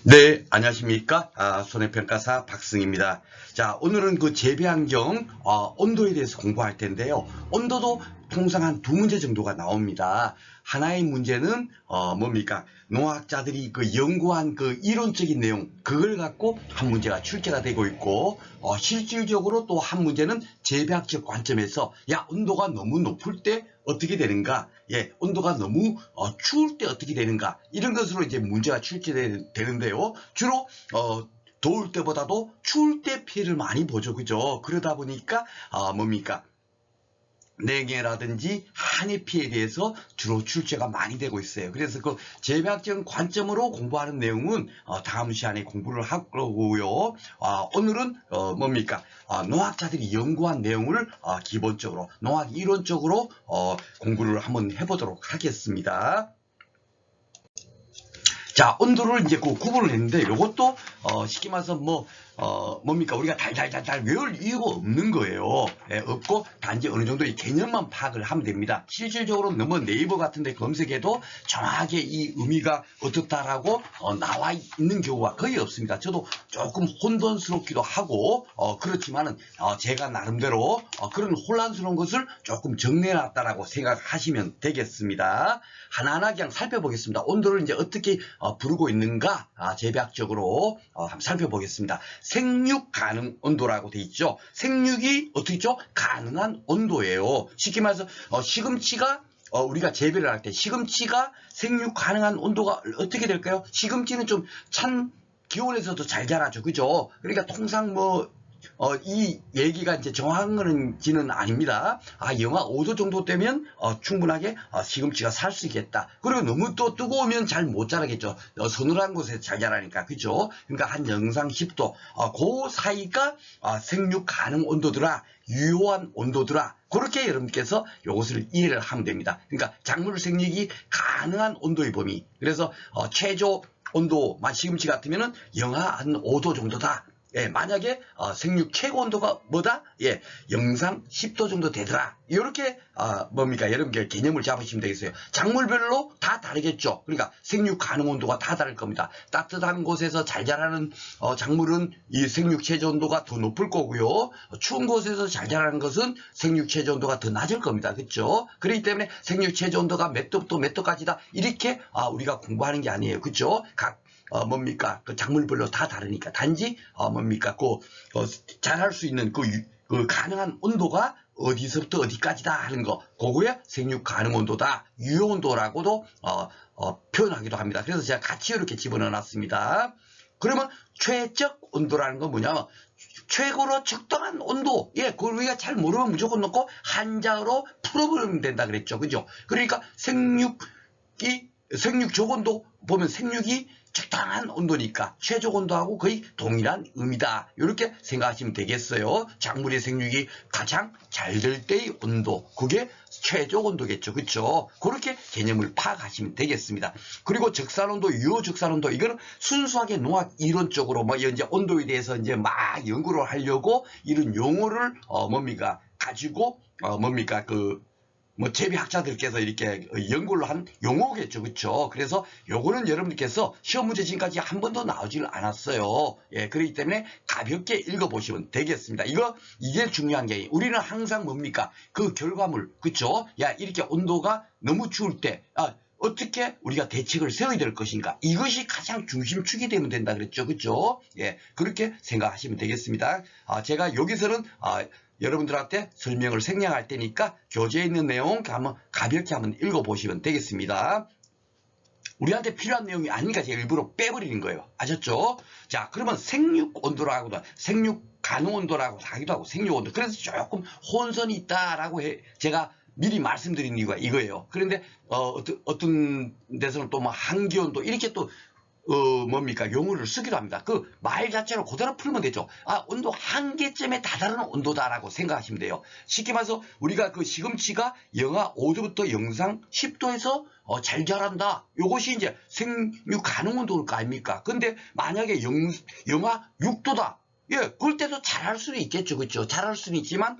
네, 안녕하십니까? 손해평가사 박승입니다. 자, 오늘은 그 재배환경 온도에 대해서 공부할 텐데요. 온도도 통상 한 두 문제 정도가 나옵니다. 하나의 문제는 뭡니까? 농학자들이 그 연구한 그 이론적인 내용, 그걸 갖고 한 문제가 출제가 되고 있고, 실질적으로 또 한 문제는 재배학적 관점에서 야, 온도가 너무 높을 때 어떻게 되는가? 예, 온도가 너무 추울 때 어떻게 되는가? 이런 것으로 이제 문제가 출제되는데요. 주로 더울 때보다도 추울 때 피해를 많이 보죠. 그죠? 그러다 보니까 뭡니까? 냉해라든지 한해 피해에 대해서 주로 출제가 많이 되고 있어요. 그래서 그 재배학적 관점으로 공부하는 내용은 다음 시간에 공부를 할 거고요. 오늘은 뭡니까? 농학자들이 연구한 내용을 기본적으로 농학 이론적으로 공부를 한번 해보도록 하겠습니다. 자, 온도를 이제 그 구분을 했는데, 요것도, 쉽게 말해서 뭡니까? 우리가 달달달달 외울 이유가 없는 거예요. 예, 없고, 단지 어느 정도 이 개념만 파악을 하면 됩니다. 실질적으로 너무 네이버 같은 데 검색해도 정확하게 이 의미가 어떻다라고 나와 있는 경우가 거의 없습니다. 저도 조금 혼돈스럽기도 하고, 그렇지만은, 제가 나름대로 그런 혼란스러운 것을 조금 정리해놨다라고 생각하시면 되겠습니다. 하나하나 그냥 살펴보겠습니다. 온도를 이제 어떻게 부르고 있는가 재배학적으로 한번 살펴보겠습니다. 생육 가능 온도라고 돼 있죠. 생육이 어떻게 있죠? 가능한 온도예요. 쉽게 말해서 시금치가 우리가 재배를 할 때 시금치가 생육 가능한 온도가 어떻게 될까요? 시금치는 좀 찬 기온에서도 잘 자라죠. 그죠? 그러니까 통상 이 얘기가 이제 정확한 건지는 아닙니다. 영하 5도 정도 되면 충분하게 시금치가 살 수 있겠다. 그리고 너무 또 뜨거우면 잘 못 자라겠죠. 서늘한 곳에 잘 자라니까. 그죠? 그러니까 한 영상 10도. 그 사이가 생육 가능 온도더라. 유효한 온도더라. 그렇게 여러분께서 이것을 이해를 하면 됩니다. 그러니까 작물 생육이 가능한 온도의 범위. 그래서 최저 온도, 시금치 같으면은 영하 한 5도 정도다. 예, 만약에 생육 최고 온도가 뭐다? 예, 영상 10도 정도 되더라. 이렇게 뭡니까? 여러분께 개념을 잡으시면 되겠어요. 작물별로 다 다르겠죠. 그러니까 생육 가능 온도가 다 다를 겁니다. 따뜻한 곳에서 잘 자라는 작물은 이 생육 최저 온도가 더 높을 거고요. 추운 곳에서 잘 자라는 것은 생육 최저 온도가 더 낮을 겁니다. 그렇죠? 그렇기 때문에 생육 최저 온도가 몇 도부터 몇 도까지다. 이렇게 우리가 공부하는 게 아니에요. 그렇죠? 각 뭡니까? 그 작물별로 다 다르니까. 단지, 뭡니까? 잘할 수 있는 그 가능한 온도가 어디서부터 어디까지다 하는 거. 그거에 생육 가능 온도다. 유효 온도라고도, 표현하기도 합니다. 그래서 제가 같이 이렇게 집어넣어 놨습니다. 그러면 최적 온도라는 건 뭐냐? 최고로 적당한 온도. 예, 그걸 우리가 잘 모르면 무조건 넣고 한자로 풀어버리면 된다 그랬죠. 그죠? 그러니까 생육 적온도 보면 생육이 적당한 온도니까 최적 온도하고 거의 동일한 의미다. 이렇게 생각하시면 되겠어요. 작물의 생육이 가장 잘 될 때의 온도. 그게 최적 온도겠죠. 그렇죠? 그렇게 개념을 파악하시면 되겠습니다. 그리고 적산온도, 유효 적산온도 이거는 순수하게 농학 이론적으로 이제 온도에 대해서 이제 막 연구를 하려고 이런 용어를 뭡니까? 가지고 뭡니까? 재배학자들께서 이렇게 연구를 한 용어겠죠. 그렇죠? 그래서 요거는 여러분들께서 시험 문제 지금까지 한 번도 나오질 않았어요. 예, 그렇기 때문에 가볍게 읽어보시면 되겠습니다. 이게 중요한 게 우리는 항상 뭡니까? 그 결과물, 그렇죠? 야, 이렇게 온도가 너무 추울 때 어떻게 우리가 대책을 세워야 될 것인가? 이것이 가장 중심축이 되면 된다 그랬죠. 그렇죠? 예, 그렇게 생각하시면 되겠습니다. 제가 여기서는 여러분들한테 설명을 생략할 테니까 교재에 있는 내용 가볍게 한번 읽어보시면 되겠습니다. 우리한테 필요한 내용이 아니니까 제가 일부러 빼버리는 거예요. 아셨죠? 자, 그러면 생육 온도라고도, 생육 가능 온도라고 하기도 하고, 생육 온도. 그래서 조금 혼선이 있다라고 제가 미리 말씀드린 이유가 이거예요. 그런데, 어떤 데서는 또 한기 온도, 이렇게 또, 뭡니까? 용어를 쓰기도 합니다. 그 말 자체로 그대로 풀면 되죠. 온도 한계점에 다다른 온도다라고 생각하시면 돼요. 쉽게 말해서 우리가 그 시금치가 영하 5도부터 영상 10도에서 잘 자란다. 이것이 이제 생육 가능 온도일 거 아닙니까? 근데 만약에 영하 6도다. 예, 그럴 때도 잘할 수는 있겠죠. 그렇죠? 잘할 수는 있지만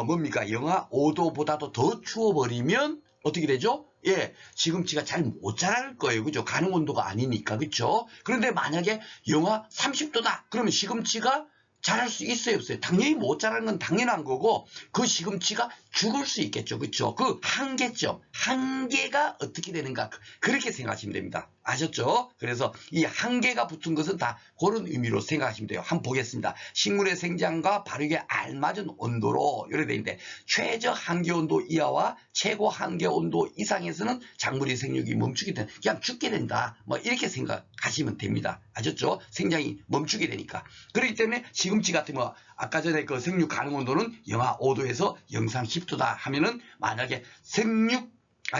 뭡니까? 영하 5도보다도 더 추워버리면 어떻게 되죠? 예, 시금치가 잘 못 자랄 거예요. 그죠? 가능 온도가 아니니까. 그죠? 그런데 만약에 영하 30도다. 그러면 시금치가 자랄 수 있어요, 없어요? 당연히 못 자라는 건 당연한 거고, 그 시금치가 죽을 수 있겠죠. 그쵸? 그 한계점, 한계가 어떻게 되는가, 그렇게 생각하시면 됩니다. 아셨죠? 그래서 이 한계가 붙은 것은 다 그런 의미로 생각하시면 돼요. 한번 보겠습니다. 식물의 생장과 발육에 알맞은 온도로, 이렇게 되어 있는데, 최저 한계 온도 이하와 최고 한계 온도 이상에서는 작물의 생육이 멈추게 된다. 그냥 죽게 된다. 뭐, 이렇게 생각하시면 됩니다. 아셨죠? 생장이 멈추게 되니까. 그렇기 때문에 시금치 같은 거, 아까 전에 그 생육 가능 온도는 영하 5도에서 영상 10도다 하면은, 만약에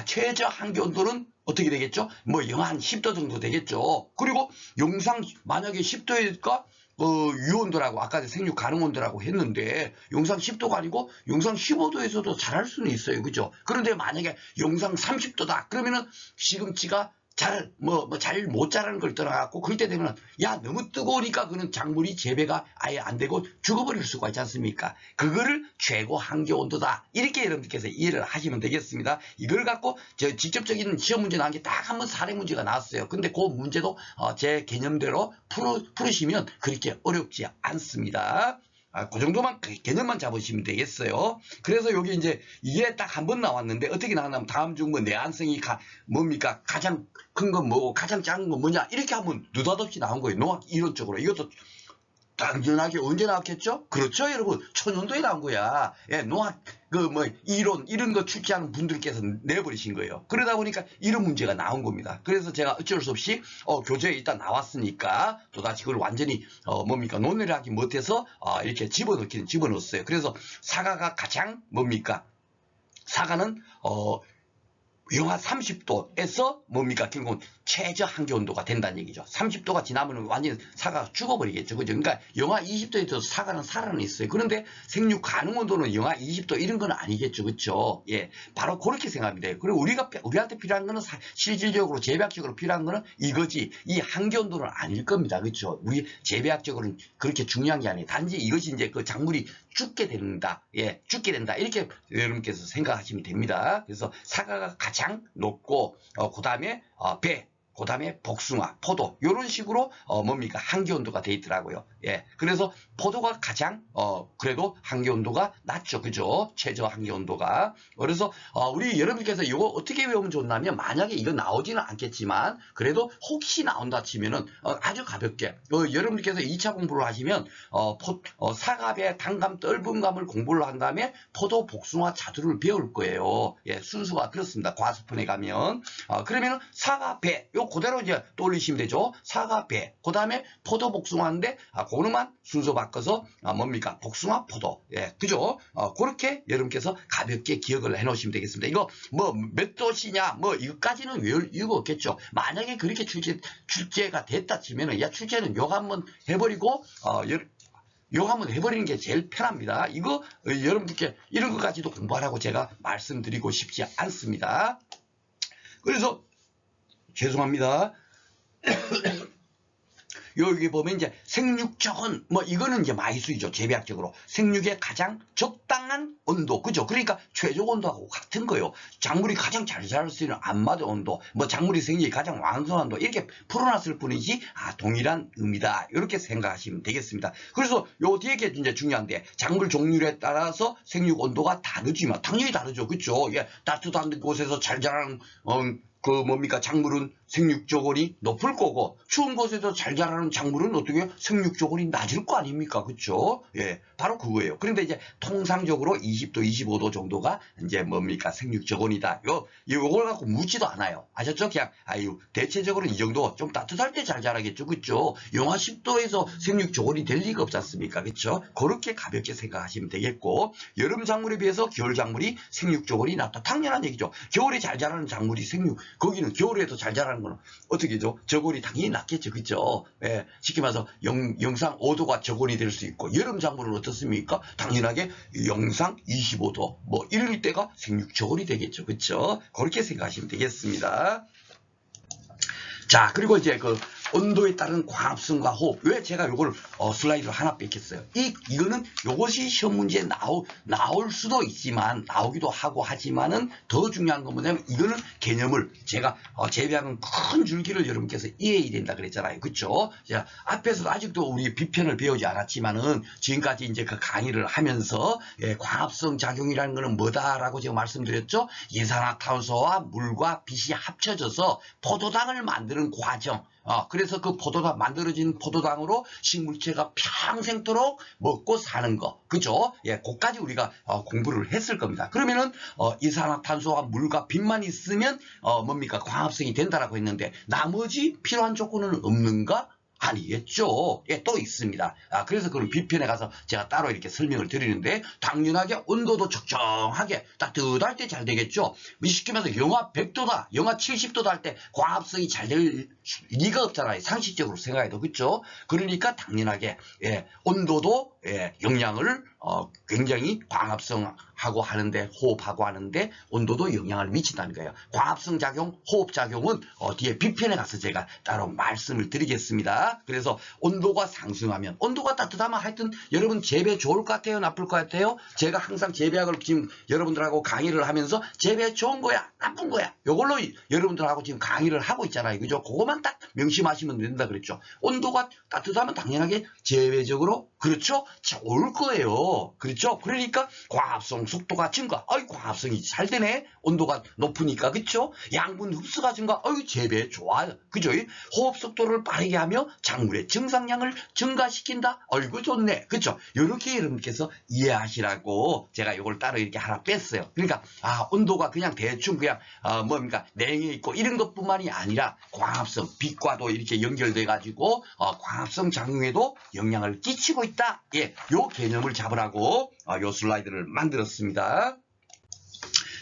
최저 한계 온도는 어떻게 되겠죠? 뭐 영하 한 10도 정도 되겠죠. 그리고 영상 만약에 10도일까? 유온도라고 아까 생육 가능 온도라고 했는데 영상 10도가 아니고 영상 15도에서도 자랄 수는 있어요. 그죠? 그런데 만약에 영상 30도다. 그러면은 시금치가 잘 못 자라는 걸 떠나갖고 그럴 때 되면 야 너무 뜨거우니까 그는 작물이 재배가 아예 안 되고 죽어버릴 수가 있지 않습니까? 그거를 최고 한계 온도다 이렇게 여러분들께서 이해를 하시면 되겠습니다. 이걸 갖고 저 직접적인 시험 문제 나온 게 딱 한 번 사례 문제가 나왔어요. 근데 그 문제도 제 개념대로 풀으시면 그렇게 어렵지 않습니다. 그 정도만 개념만 잡으시면 되겠어요. 그래서 여기 이제 이게 딱 한 번 나왔는데 어떻게 나왔냐면 다음 중 뭐 내한성이 뭡니까? 가장 큰 건 뭐고 가장 작은 건 뭐냐? 이렇게 한번 느닷없이 나온 거예요. 농학 이론적으로. 이것도 당연하게 언제 나왔겠죠? 그렇죠, 여러분. 천연도에 나온 거야. 예, 농학 이론 이런 거 출제하는 분들께서 내버리신 거예요. 그러다 보니까 이런 문제가 나온 겁니다. 그래서 제가 어쩔 수 없이 교재에 일단 나왔으니까 또다시 그걸 완전히 논의를 하기 못해서 이렇게 집어넣었어요. 그래서 사과가 가장 사과는 영하 30도에서 결국은 최저 한계 온도가 된다는 얘기죠. 30도가 지나면 완전히 사과가 죽어버리겠죠. 그죠? 그러니까 영하 20도에도 사과는 살아는 있어요. 그런데 생육 가능 온도는 영하 20도 이런 건 아니겠죠. 그렇죠? 예. 바로 그렇게 생각합니다. 그리고 우리한테 필요한 거는 실질적으로 재배학적으로 필요한 거는 이거지. 이 한계 온도는 아닐 겁니다. 그렇죠? 우리 재배학적으로는 그렇게 중요한 게 아니에요. 단지 이것이 이제 그 작물이 죽게 된다. 예. 죽게 된다. 이렇게 여러분께서 생각하시면 됩니다. 그래서 사과가 가장 높고 그다음에 배, 그다음에 복숭아, 포도 이런 식으로 한계 온도가 돼 있더라고요. 예, 그래서 포도가 가장 그래도 한계 온도가 낮죠, 그죠? 최저 한계 온도가. 그래서 우리 여러분께서 이거 어떻게 외우면 좋냐면 만약에 이거 나오지는 않겠지만 그래도 혹시 나온다 치면은 아주 가볍게 여러분께서 2차 공부를 하시면 사과배, 단감, 떫은감을 공부를 한 다음에 포도, 복숭아, 자두를 배울 거예요. 예, 순수가 그렇습니다. 과수분에 가면 그러면은 사과배 요 그대로 이제 떠올리시면 되죠. 사과, 배, 그 다음에 포도, 복숭아인데, 그거만 순서 바꿔서, 복숭아, 포도. 예, 그죠? 그렇게 여러분께서 가볍게 기억을 해 놓으시면 되겠습니다. 이거, 몇 도시냐, 이것까지는 외울 이유가 없겠죠. 만약에 그렇게 출제가 됐다 치면은, 야, 출제는 욕 한번 해버리고, 욕 한번 해버리는 게 제일 편합니다. 이거, 여러분들께 이런 것까지도 공부하라고 제가 말씀드리고 싶지 않습니다. 그래서, 죄송합니다. 여기 보면 이제 생육적은 이거는 이제 마이수이죠. 재배학적으로 생육의 가장 적당한 온도, 그죠? 그러니까 최저 온도하고 같은 거예요. 작물이 가장 잘 자랄 수 있는 안 맞은 온도, 작물이 생육이 가장 왕성한 온도 이렇게 풀어놨을 뿐이지 동일한 의미다 이렇게 생각하시면 되겠습니다. 그래서 요 뒤에 게 이제 중요한데 작물 종류에 따라서 생육 온도가 다르지만 당연히 다르죠, 그렇죠? 예, 따뜻한 곳에서 잘 자라는 작물은 생육 조건이 높을 거고 추운 곳에서 잘 자라는 작물은 어떻게 생육 조건이 낮을 거 아닙니까? 그렇죠? 예, 바로 그거예요. 그런데 이제 통상적으로 20도, 25도 정도가 이제 생육 조건이다. 요걸 갖고 묻지도 않아요. 아셨죠? 그냥 대체적으로 이 정도 좀 따뜻할 때 잘 자라겠죠. 그렇죠? 영하 10도에서 생육 조건이 될 리가 없지 않습니까? 그렇죠? 그렇게 가볍게 생각하시면 되겠고 여름 작물에 비해서 겨울 작물이 생육 조건이 낮다. 당연한 얘기죠. 겨울에 잘 자라는 작물이 거기는 겨울에도 잘 자라는 거는 어떻게죠? 저골이 당연히 낮겠죠. 그죠? 예, 쉽게 말해서 영상 5도가 저골이 될 수 있고 여름 작물은 어떻습니까? 당연하게 영상 25도 이럴 때가 생육 저골이 되겠죠. 그렇죠? 그렇게 생각하시면 되겠습니다. 자, 그리고 이제 온도에 따른 광합성과 호흡. 왜 제가 요걸 슬라이드를 하나 뺏겼어요. 이거는 요것이 시험 문제에 나올 수도 있지만, 나오기도 하고 하지만은 더 중요한 건 뭐냐면, 이거는 개념을 제가 재배하는 큰 줄기를 여러분께서 이해해야 된다 그랬잖아요. 그쵸? 자, 앞에서도 아직도 우리 비편을 배우지 않았지만은, 지금까지 이제 그 강의를 하면서, 광합성 작용이라는 거는 뭐다라고 제가 말씀드렸죠? 이산화탄소와 물과 빛이 합쳐져서 포도당을 만드는 과정. 그래서 그 포도당, 만들어진 포도당으로 식물체가 평생도록 먹고 사는 거. 그죠? 예, 그까지 우리가 공부를 했을 겁니다. 그러면은, 이산화탄소와 물과 빛만 있으면, 뭡니까? 광합성이 된다라고 했는데, 나머지 필요한 조건은 없는가? 아니겠죠. 예, 또 있습니다. 그래서 그런 비편에 가서 제가 따로 이렇게 설명을 드리는데, 당연하게 온도도 적정하게 따뜻할 때 잘 되겠죠. 쉽게 말해서 영하 100도다, 영하 70도다 할 때 광합성이 잘 될 리가 없잖아요. 상식적으로 생각해도. 그렇죠? 그러니까 당연하게 온도도 영향을 굉장히 광합성하고 하는데, 호흡하고 하는데 온도도 영향을 미친다는 거예요. 광합성 작용, 호흡 작용은 뒤에 비편에 가서 제가 따로 말씀을 드리겠습니다. 그래서 온도가 상승하면, 온도가 따뜻하면 하여튼 여러분 재배 좋을 것 같아요? 나쁠 것 같아요? 제가 항상 재배학을 지금 여러분들하고 강의를 하면서 재배 좋은 거야? 나쁜 거야? 요걸로 여러분들하고 지금 강의를 하고 있잖아요. 그죠? 그거만 딱 명심하시면 된다 그랬죠. 온도가 따뜻하면 당연하게 재배적으로, 그렇죠? 좋을 거예요. 그렇죠? 그러니까 광합성 속도가 증가. 광합성이 잘 되네. 온도가 높으니까. 그렇죠? 양분 흡수가 증가. 재배 좋아요. 그죠? 호흡 속도를 빠르게 하며 작물의 증상량을 증가시킨다. 아이고 좋네. 그렇죠? 이렇게 여러분께서 이해하시라고 제가 이걸 따로 이렇게 하나 뺐어요. 그러니까 온도가 그냥 대충 그냥 뭡니까? 냉해 있고 이런 것뿐만이 아니라 광합성, 빛과도 이렇게 연결돼 가지고 광합성 작용에도 영향을 끼치고 있다. 예, 요 개념을 잡으라고 요 슬라이드를 만들었습니다.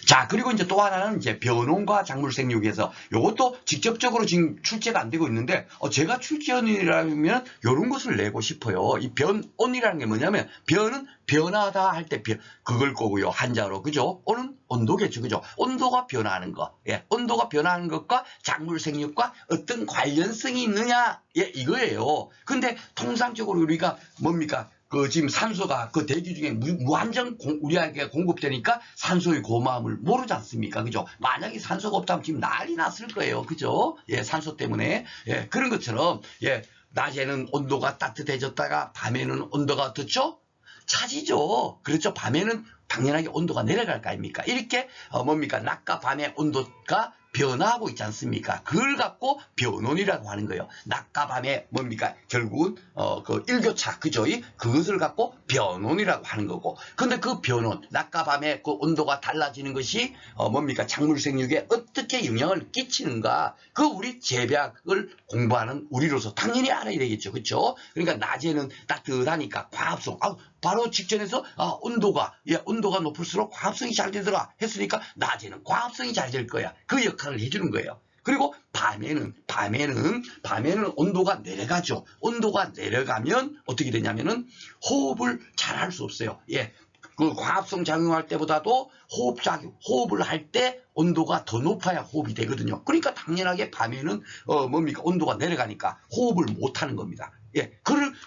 자, 그리고 이제 또 하나는 이제 변온과 작물 생육에서 요것도 직접적으로 지금 출제가 안 되고 있는데, 제가 출제원이라면 요런 것을 내고 싶어요. 이 변온이라는 게 뭐냐면, 변은 변하다 할 때 그걸 거고요. 한자로. 그죠? 온은 온도겠죠. 그죠? 온도가 변하는 거. 예, 온도가 변하는 것과 작물 생육과 어떤 관련성이 있느냐? 예, 이거예요. 근데 통상적으로 우리가 뭡니까? 지금 산소가 그 대기 중에 무한정 우리에게 공급되니까 산소의 고마움을 모르지 않습니까? 그죠? 만약에 산소가 없다면 지금 난리 났을 거예요. 그죠? 예, 산소 때문에. 예, 그런 것처럼, 낮에는 온도가 따뜻해졌다가 밤에는 온도가 어떻죠? 차지죠. 그렇죠? 밤에는 당연하게 온도가 내려갈 거 아닙니까? 이렇게, 뭡니까? 낮과 밤의 온도가 변화하고 있지 않습니까? 그걸 갖고 변온이라고 하는 거예요. 낮과 밤의 뭡니까? 결국은 그 일교차, 그죠? 그것을 갖고 변온이라고 하는 거고. 근데 그 변온, 낮과 밤의 그 온도가 달라지는 것이 뭡니까? 작물 생육에 어떻게 영향을 끼치는가? 그 우리 재배학을 공부하는 우리로서 당연히 알아야 되겠죠. 그렇죠? 그러니까 낮에는 따뜻하니까 광합성, 바로 직전에서 온도가 높을수록 광합성이 잘 되더라 했으니까 낮에는 광합성이 잘 될 거야. 그 역할을 해주는 거예요. 그리고 밤에는 온도가 내려가죠. 온도가 내려가면 어떻게 되냐면은 호흡을 잘 할 수 없어요. 예. 그 광합성 작용할 때보다도 호흡을 할 때 온도가 더 높아야 호흡이 되거든요. 그러니까 당연하게 밤에는 뭡니까? 온도가 내려가니까 호흡을 못 하는 겁니다. 예,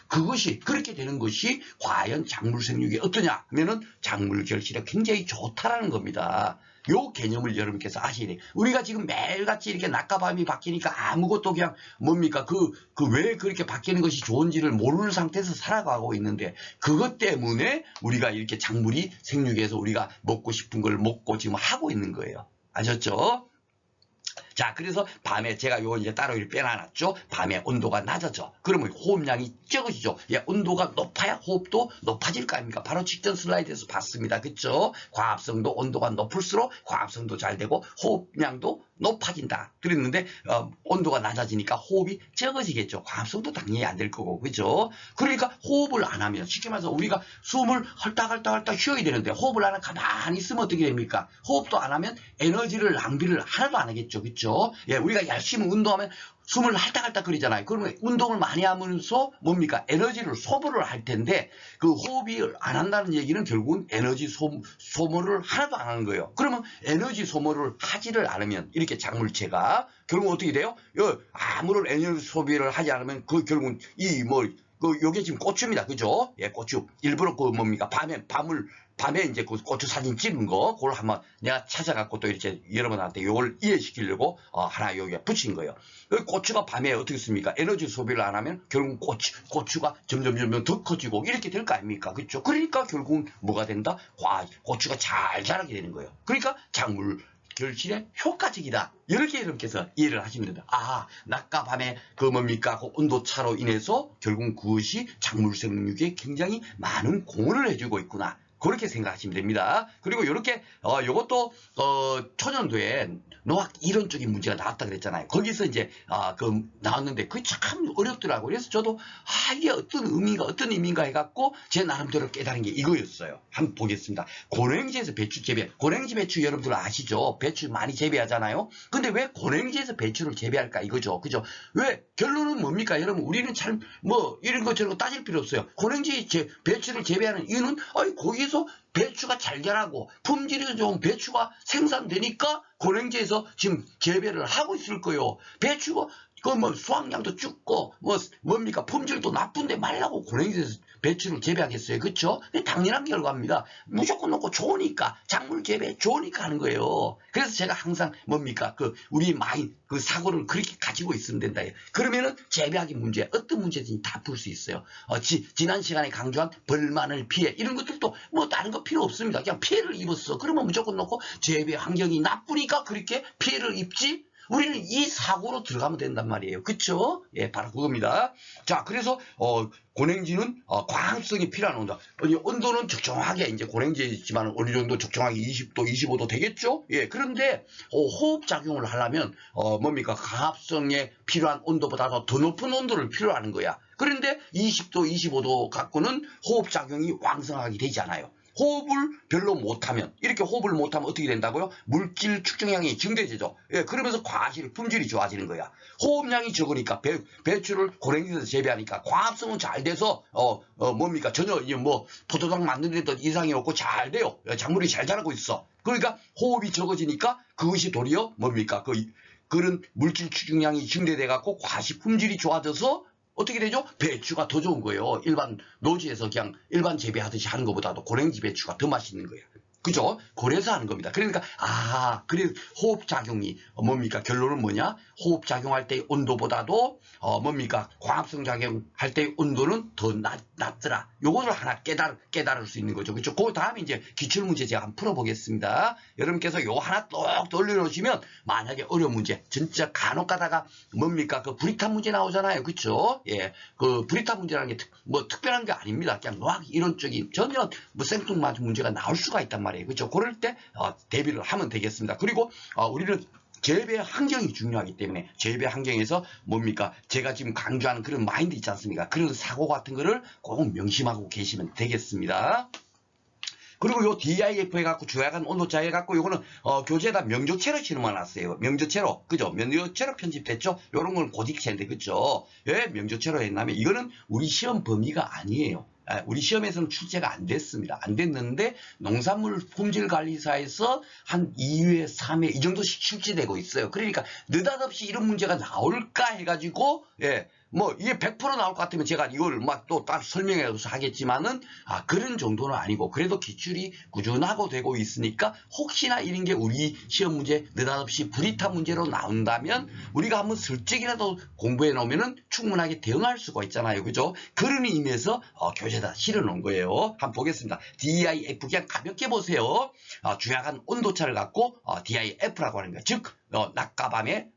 그것이 그렇게 되는 것이 과연 작물 생육이 어떠냐 하면은 작물 결실에 굉장히 좋다라는 겁니다. 요 개념을 여러분께서 아셔야 돼요. 우리가 지금 매일같이 이렇게 낮과 밤이 바뀌니까 아무것도 그냥 뭡니까? 왜 그렇게 바뀌는 것이 좋은지를 모르는 상태에서 살아가고 있는데, 그것 때문에 우리가 이렇게 작물이 생육해서 우리가 먹고 싶은 걸 먹고 지금 하고 있는 거예요. 아셨죠? 자, 그래서 밤에 제가 요 이제 따로 이렇게 빼놔놨죠. 밤에 온도가 낮아져. 그러면 호흡량이 적어지죠. 예, 온도가 높아야 호흡도 높아질 거 아닙니까? 바로 직전 슬라이드에서 봤습니다. 그쵸? 광합성도 온도가 높을수록 광합성도 잘 되고 호흡량도 높아진다. 그랬는데 온도가 낮아지니까 호흡이 적어지겠죠. 광합성도 당연히 안 될 거고. 그죠? 그러니까 호흡을 안 하면, 쉽게 말해서 우리가 숨을 헐떡헐떡 쉬어야 되는데 호흡을 안 하면 가만히 있으면 어떻게 됩니까? 호흡도 안 하면 에너지를 낭비를 하나도 안 하겠죠. 그죠? 예, 우리가 열심히 운동하면 숨을 할딱할딱 거리잖아요. 그러면 운동을 많이 하면서 뭡니까? 에너지를 소모를 할 텐데 그 호흡이 안 한다는 얘기는 결국은 에너지 소모를 하나도 안 하는 거예요. 그러면 에너지 소모를 하지를 않으면 이렇게 작물체가 결국 어떻게 돼요? 아무런 에너지 소비를 하지 않으면 그 결국은 요게 지금 고추입니다. 그죠? 예, 고추. 일부러 뭡니까? 밤에 이제 그 고추 사진 찍은 거, 그걸 한번 내가 찾아갖고 또 이렇게 여러분한테 요걸 이해시키려고, 하나 여기에 붙인 거예요. 그 고추가 밤에 어떻게 씁니까? 에너지 소비를 안 하면 결국 고추가 점점 더 커지고 이렇게 될 거 아닙니까? 그렇죠? 그러니까 결국은 뭐가 된다? 고추가 잘 자라게 되는 거예요. 그러니까 작물 결실에 효과적이다. 이렇게 해서 이해를 하시면 된다. 낮과 밤에 그 온도차로 인해서 결국 그것이 작물 생육에 굉장히 많은 공헌을 해주고 있구나. 그렇게 생각하시면 됩니다. 그리고 이렇게 요것도 초년도에 농학 이론적인 문제가 나왔다 그랬잖아요. 거기서 이제 나왔는데 그게 참 어렵더라고요. 그래서 저도 이게 어떤 의미인가 해갖고 제 나름대로 깨달은 게 이거였어요. 한번 보겠습니다. 고랭지에서 배추 재배. 고랭지 배추 여러분들 아시죠? 배추 많이 재배하잖아요. 근데 왜 고랭지에서 배추를 재배할까 이거죠. 그죠? 왜? 결론은 뭡니까? 여러분 우리는 참 이런 거 저런 거 따질 필요 없어요. 고랭지 배추를 재배하는 이유는 거기서 배추가 잘 자라고 품질이 좋은 배추가 생산되니까 고랭지에서 지금 재배를 하고 있을 거예요. 배추가 수확량도 적고 품질도 나쁜데 말라고 고랭지에서 배추를 재배하겠어요. 그렇죠? 당연한 결과입니다. 무조건 넣고 좋으니까 작물 재배 좋으니까 하는 거예요. 그래서 제가 항상 우리 마인 사고를 그렇게 가지고 있으면 된다. 그러면은 재배하기 문제 어떤 문제든지 다 풀 수 있어요. 지난 시간에 강조한 벌마늘 피해 이런 것들도 다른 거 필요 없습니다. 그냥 피해를 입었어. 그러면 무조건 넣고 재배 환경이 나쁘니까 그렇게 피해를 입지. 우리는 이 사고로 들어가면 된단 말이에요. 그쵸? 예, 바로 그겁니다. 자, 그래서, 고냉지는, 광합성이 필요한 온도. 온도는 적정하게, 이제 고냉지지만 어느 정도 적정하게 20도, 25도 되겠죠? 예, 그런데, 호흡작용을 하려면, 광합성에 필요한 온도보다도 더 높은 온도를 필요로 하는 거야. 그런데 20도, 25도 갖고는 호흡작용이 왕성하게 되지 않아요. 호흡을 별로 못하면 이렇게 호흡을 못하면 어떻게 된다고요? 물질 축적량이 증대되죠. 예, 그러면서 과실 품질이 좋아지는 거야. 호흡량이 적으니까 배추를 고랭지에서 재배하니까 광합성은 잘 돼서 전혀 포도당 만드는 데 이상이 없고 잘 돼요. 작물이 잘 자라고 있어. 그러니까 호흡이 적어지니까 그것이 도리어 그런 물질 축적량이 증대돼 갖고 과실 품질이 좋아져서 어떻게 되죠? 배추가 더 좋은 거예요. 일반 노지에서 그냥 일반 재배하듯이 하는 것보다도 고랭지 배추가 더 맛있는 거예요. 그죠? 그래서 하는 겁니다. 그러니까 그래 호흡작용이 결론은 뭐냐? 호흡작용할 때의 온도보다도 광합성 작용할 때의 온도는 더 낮더라. 요거를 하나 깨달을 수 있는 거죠. 그렇죠? 그 다음에 이제 기출문제 제가 한번 풀어보겠습니다. 여러분께서 요 하나 똑 올려놓으시면 만약에 어려운 문제 진짜 간혹 가다가 그 불이탄 문제 나오잖아요. 그렇죠? 예, 그 불이탄 문제라는 게 특별한 게 아닙니다. 그냥 이론적인 전혀 생뚱맞은 문제가 나올 수가 있단 말이에요. 그렇죠? 그럴 때 대비를 하면 되겠습니다. 그리고 우리는 재배 환경이 중요하기 때문에 재배 환경에서 제가 지금 강조하는 그런 마인드 있지 않습니까? 그런 사고 같은 거를 꼭 명심하고 계시면 되겠습니다. 그리고 요 DIF 해갖고 조약한 온도차 해갖고 요거는 교재에다 명조체로 실어놨어요. 명조체로. 그죠? 명조체로 편집됐죠? 요런 건 고딕체인데 그죠? 왜 명조체로 했냐면 이거는 우리 시험 범위가 아니에요. 우리 시험에서는 출제가 안 됐습니다. 안 됐는데 농산물 품질관리사에서 한 2회, 3회 이 정도씩 출제되고 있어요. 그러니까 느닷없이 이런 문제가 나올까 해가지고 이게 100% 나올 것 같으면 제가 이걸 또 딱 설명해서 하겠지만은 그런 정도는 아니고 그래도 기출이 꾸준하고 되고 있으니까 혹시나 이런 게 우리 시험 문제 느닷없이 불이탄 문제로 나온다면 우리가 한번 슬쩍이라도 공부해 놓으면은 충분하게 대응할 수가 있잖아요. 그죠? 그런 의미에서 교재에다 실어 놓은 거예요. 한번 보겠습니다. DIF 그냥 가볍게 보세요. 주약한 온도차를 갖고 DIF라고 하는 거예요. 즉 낮과 밤의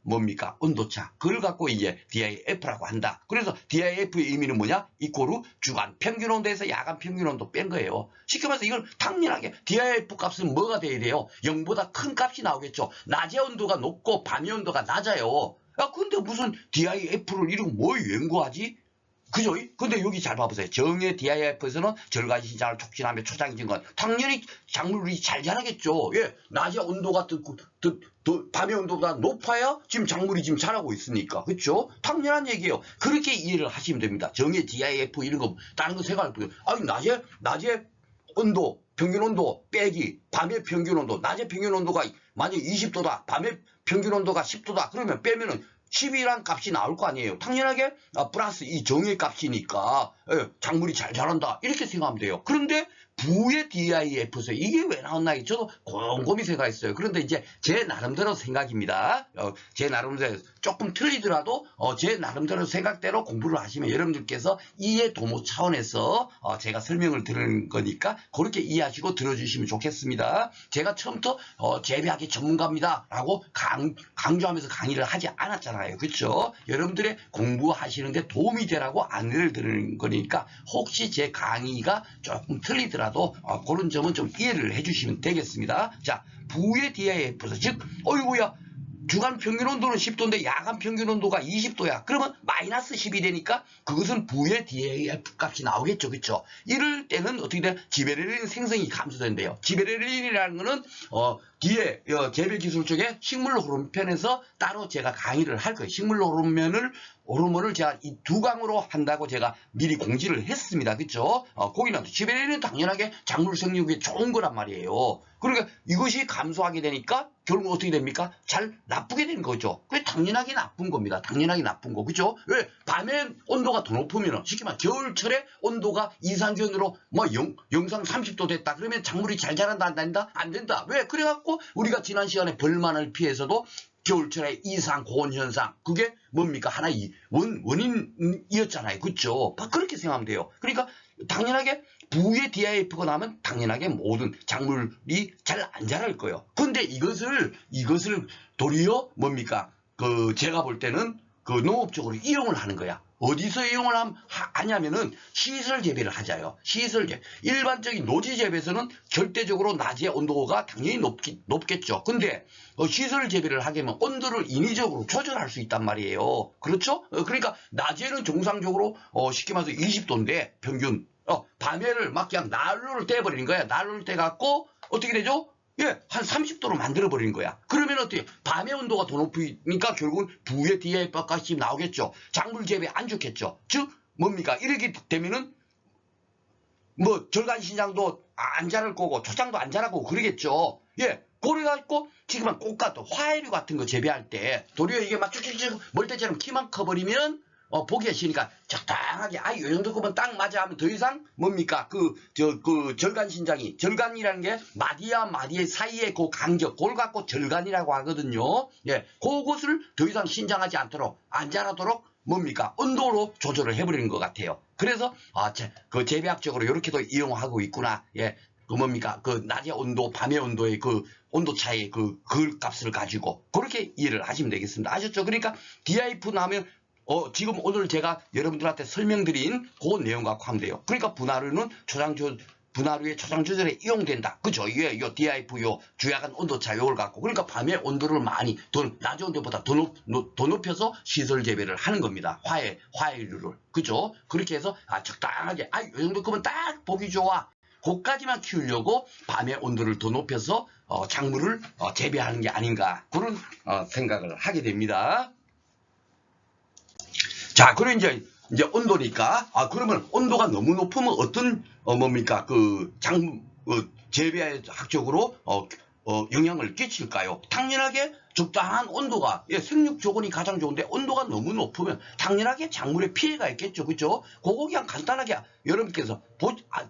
온도차. 그걸 갖고 이제 DIF라고 한다. 그래서 DIF의 의미는 뭐냐? 이꼬르 주간 평균 온도에서 야간 평균 온도 뺀 거예요. 쉽게 말해서 이걸 당연하게 DIF 값은 뭐가 돼야 돼요? 0보다 큰 값이 나오겠죠. 낮의 온도가 높고 밤의 온도가 낮아요. 근데 무슨 DIF를 이러고 뭐 연구하지? 그죠? 근데 여기 잘 봐보세요. 정의 DIF에서는 절간 시장을 촉진하며 초장이 증건. 당연히 작물이 잘 자라겠죠. 예, 낮에 온도가 밤의 온도보다 높아야 지금 작물이 지금 자라고 있으니까. 그렇죠? 당연한 얘기예요. 그렇게 이해를 하시면 됩니다. 정의 DIF 이런 거 다른 거 생각할 거예요. 아니 낮에 온도 평균 온도 빼기 밤의 평균 온도 낮의 평균 온도가 만약 20도다 밤의 평균 온도가 10도다 그러면 빼면은 10이란 값이 나올 거 아니에요. 당연하게 플러스 이 정의 값이니까 작물이 잘 자란다 이렇게 생각하면 돼요. 그런데 부의 DIF에서 이게 왜 나왔나 저도 곰곰이 생각했어요. 그런데 이제 제 나름대로 생각입니다. 제 나름대로 조금 틀리더라도 제 나름대로 생각대로 공부를 하시면 여러분들께서 이해 도모 차원에서 제가 설명을 드리는 거니까 그렇게 이해하시고 들어주시면 좋겠습니다. 제가 처음부터 재배하기 전문가입니다 라고 강조하면서 강의를 하지 않았잖아요. 그렇죠? 여러분들의 공부하시는데 도움이 되라고 안내를 드리는 거니까 혹시 제 강의가 조금 틀리더라도 그런 점은 좀 이해를 해주시면 되겠습니다. 자, 부의 DIF에서 즉 어이구야 주간 평균 온도는 10도인데 야간 평균 온도가 20도야. 그러면 마이너스 10이 되니까 그것은 부의 DIF 값이 나오겠죠. 그렇죠? 이럴 때는 어떻게 돼? 지베렐린 생성이 감소된대요. 지베렐린이라는 거는 뒤에 재배 기술 쪽에 식물 호르몬 편에서 따로 제가 강의를 할 거예요. 식물 호르몬을 제가 이 두 강으로 한다고 제가 미리 공지를 했습니다. 그렇죠? 거기는 지베렐린은 당연하게 작물 생육에 좋은 거란 말이에요. 그러니까 이것이 감소하게 되니까 결국 어떻게 됩니까? 잘 나쁘게 되는 거죠. 그게 당연하게 나쁜 겁니다. 당연하게 나쁜 거. 그죠? 왜? 밤에 온도가 더 높으면, 쉽게 말해, 겨울철에 온도가 이상기온으로 영상 30도 됐다. 그러면 작물이 잘 자란다, 안 된다? 안 된다. 왜? 그래갖고 우리가 지난 시간에 벌만을 피해서도 겨울철에 이상 고온 현상 그게 뭡니까? 하나의 원인이었잖아요. 그렇죠? 그렇게 생각하면 돼요. 그러니까 당연하게 부의 DIF가 나면 당연하게 모든 작물이 잘 안 자랄 거예요. 근데 이것을 도리어 뭡니까? 제가 볼 때는 농업적으로 이용을 하는 거야. 어디서 이용을 하냐면은 시설 재배를 하자요. 시설 재배. 일반적인 노지 재배에서는 절대적으로 낮의 온도가 당연히 높겠죠. 근데 시설 재배를 하게 되면 온도를 인위적으로 조절할 수 있단 말이에요. 그렇죠? 그러니까 낮에는 정상적으로 쉽게 말해서 20도인데 평균 밤에를 막 그냥 난로를 떼버리는 거야. 난로를 떼갖고 어떻게 되죠? 예, 한 30도로 만들어버리는 거야. 그러면 어떻게? 밤의 온도가 더 높으니까 결국은 부의 DIF 값이 나오겠죠. 작물 재배 안 좋겠죠. 즉, 뭡니까? 이렇게 되면은, 절간 신장도 안 자랄 거고, 초장도 안 자라고 그러겠죠. 예, 그래가지고, 지금은 꽃가도 화해류 같은 거 재배할 때, 도리어 이게 막 쭉쭉쭉 멀대처럼 키만 커버리면, 보기가 싫으니까 적당하게 요 정도 끄면 딱 맞아 하면 더 이상 뭡니까 절간 신장이 절간이라는 게 마디와 마디의 사이의 그 간격 그걸 갖고 절간이라고 하거든요. 예, 그것을 더 이상 신장하지 않도록 안 자라도록 뭡니까 온도로 조절을 해버리는 것 같아요. 그래서 재배학적으로 이렇게도 이용하고 있구나. 예, 뭡니까 낮의 온도 밤의 온도의 온도 차이 그 값을 가지고 그렇게 이해를 하시면 되겠습니다. 아셨죠? 그러니까 DIF 나면 지금 오늘 제가 여러분들한테 설명드린 그 내용 갖고 하면 돼요. 그러니까 분화류는 분화류의 초장 조절에 이용된다. 그죠? 이게 DIF 주야간 온도차 요걸 갖고 그러니까 밤에 온도를 많이 낮은 온도보다 더 높여서 시설 재배를 하는 겁니다. 화해류를. 그죠? 그렇게 해서 적당하게 이 정도 끄면 딱 보기 좋아. 그까지만 키우려고 밤의 온도를 더 높여서 작물을 재배하는 게 아닌가 그런 생각을 하게 됩니다. 자, 그리고 이제 온도니까, 그러면 온도가 너무 높으면 어떤, 재배학적으로, 영향을 끼칠까요? 당연하게 적당한 온도가, 생육 조건이 가장 좋은데 온도가 너무 높으면 당연하게 작물에 피해가 있겠죠. 그죠? 그거 그냥 간단하게 여러분께서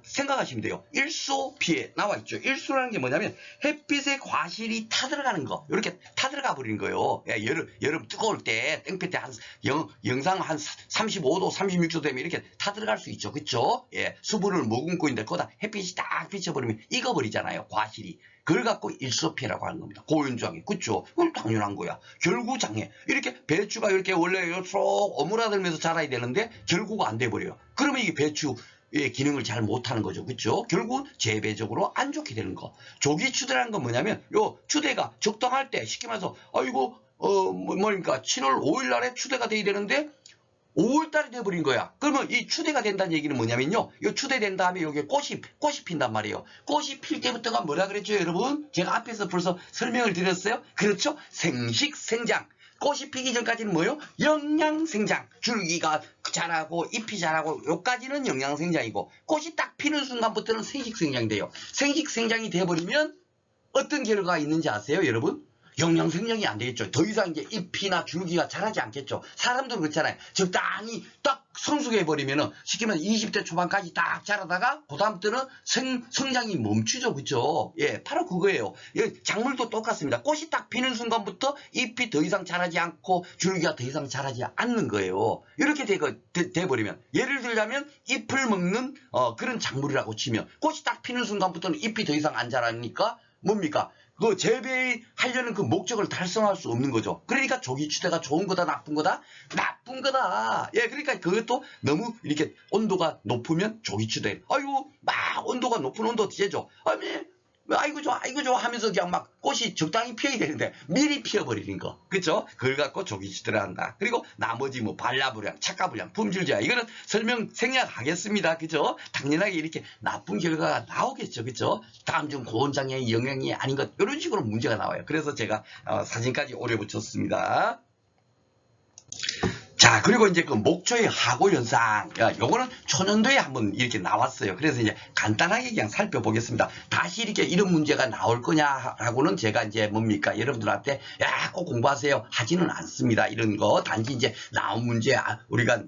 생각하시면 돼요. 일소 피해 나와 있죠. 일소라는 게 뭐냐면 햇빛의 과실이 타들어가는 거. 이렇게 타들어가 버리는 거예요. 여름 뜨거울 때 땡볕에 영상 한 35도, 36도 되면 이렇게 타들어갈 수 있죠. 그죠? 예, 수분을 머금고 있는데 거기다 햇빛이 딱 비쳐버리면 익어버리잖아요. 과실이. 그걸 갖고 일소피해라고 하는 겁니다. 고연장애. 그쵸? 그건 당연한 거야. 결구장애. 이렇게 배추가 이렇게 원래 쏙 오므라들면서 자라야 되는데 결구가 안 돼버려요. 그러면 이게 배추의 기능을 잘 못하는 거죠. 그쵸? 결국 재배적으로 안 좋게 되는 거. 조기 추대라는 건 뭐냐면 추대가 적당할 때 쉽게 말해서 7월 5일 날에 추대가 돼야 되는데 5월달이 돼버린 거야. 그러면 이 추대가 된다는 얘기는 뭐냐면요. 이 추대된 다음에 여기 꽃이 핀단 말이에요. 꽃이 필 때부터가 뭐라 그랬죠, 여러분? 제가 앞에서 벌써 설명을 드렸어요. 그렇죠? 생식생장. 꽃이 피기 전까지는 뭐요? 영양생장. 줄기가 자라고 잎이 자라고 요까지는 영양생장이고 꽃이 딱 피는 순간부터는 생식생장이 돼요. 생식생장이 돼버리면 어떤 결과가 있는지 아세요, 여러분? 영양생장이 안 되겠죠. 더 이상 이제 잎이나 줄기가 자라지 않겠죠. 사람도 그렇잖아요. 적당히 딱 성숙해버리면은 쉽게 말해서 20대 초반까지 딱 자라다가 그다음부터는 성장이 멈추죠. 그쵸? 예, 바로 그거예요. 예, 작물도 똑같습니다. 꽃이 딱 피는 순간부터 잎이 더 이상 자라지 않고 줄기가 더 이상 자라지 않는 거예요. 이렇게 돼버리면 예를 들자면 잎을 먹는 그런 작물이라고 치면 꽃이 딱 피는 순간부터는 잎이 더 이상 안 자라니까 뭡니까? 그 재배하려는 그 목적을 달성할 수 없는 거죠. 그러니까 조기추대가 좋은 거다, 나쁜 거다? 나쁜 거다. 예, 그러니까 그것도 너무 이렇게 온도가 높으면 조기추대. 아이고, 막 온도가 높은 온도 째죠. 아이고 좋아 하면서 그냥 막 꽃이 적당히 피어야 되는데 미리 피어버리는 거. 그쵸? 그걸 갖고 조기추대를 한다. 그리고 나머지 뭐 발라불량, 착가불량, 품질제야. 이거는 설명 생략하겠습니다. 그죠? 당연하게 이렇게 나쁜 결과가 나오겠죠. 그죠? 다음 중 고온장애 영향이 아닌 것. 이런 식으로 문제가 나와요. 그래서 제가 사진까지 오려 붙였습니다. 자, 그리고 이제 그 목초의 하고 현상. 요거는 초년도에 한번 이렇게 나왔어요. 그래서 이제 간단하게 그냥 살펴보겠습니다. 다시 이렇게 이런 문제가 나올 거냐라고는 제가 이제 뭡니까? 여러분들한테 꼭 공부하세요. 하지는 않습니다. 이런 거. 단지 이제 나온 문제, 우리가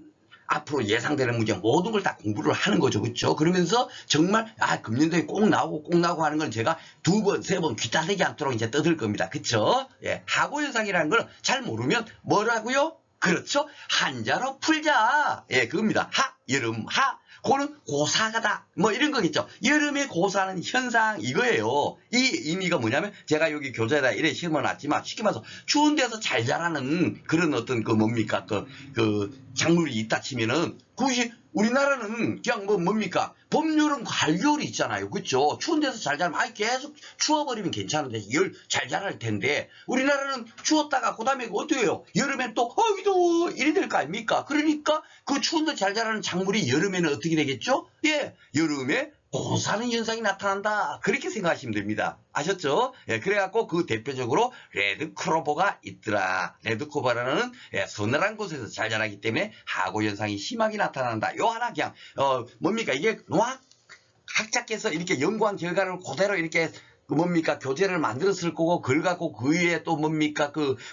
앞으로 예상되는 문제 모든 걸 다 공부를 하는 거죠. 그렇죠? 그러면서 정말 금년도에 꼭 나오고 하는 건 제가 2번, 3번 귀따대지 않도록 이제 떠들 겁니다. 그렇죠? 예. 하고 현상이라는 걸 잘 모르면 뭐라고요? 그렇죠? 한자로 풀자. 예, 그겁니다. 여름, 그거는 고사가다. 뭐 이런 거겠죠. 여름에 고사하는 현상 이거예요. 이 의미가 뭐냐면 제가 여기 교재에다 이래 심어놨지만 쉽게 말해서 추운 데서 잘 자라는 그런 어떤 그 뭡니까 그 작물이 있다 치면은 그것이 우리나라는 그냥 뭡니까 봄, 여름, 가을, 겨울이 있잖아요. 그렇죠? 추운 데서 잘 자라면 계속 추워버리면 괜찮은데 잘 자랄 텐데 우리나라는 추웠다가 그다음에 어떻게 해요? 여름엔 또 더워 이래 될 거 아닙니까? 그러니까 그 추운 데 잘 자라는 작물이 여름에는 어떻게 되겠죠? 예, 여름에 고사하는 현상이 나타난다. 그렇게 생각하시면 됩니다. 아셨죠? 예, 그래갖고 그 대표적으로 레드크로버가 있더라. 레드크로버라는 서늘한 곳에서 잘 자라기 때문에 하고 현상이 심하게 나타난다. 요 하나 그냥 뭡니까 이게 농학 학자께서 이렇게 연구한 결과를 그대로 이렇게 교재를 만들었을 거고 그걸 갖고 그 위에 또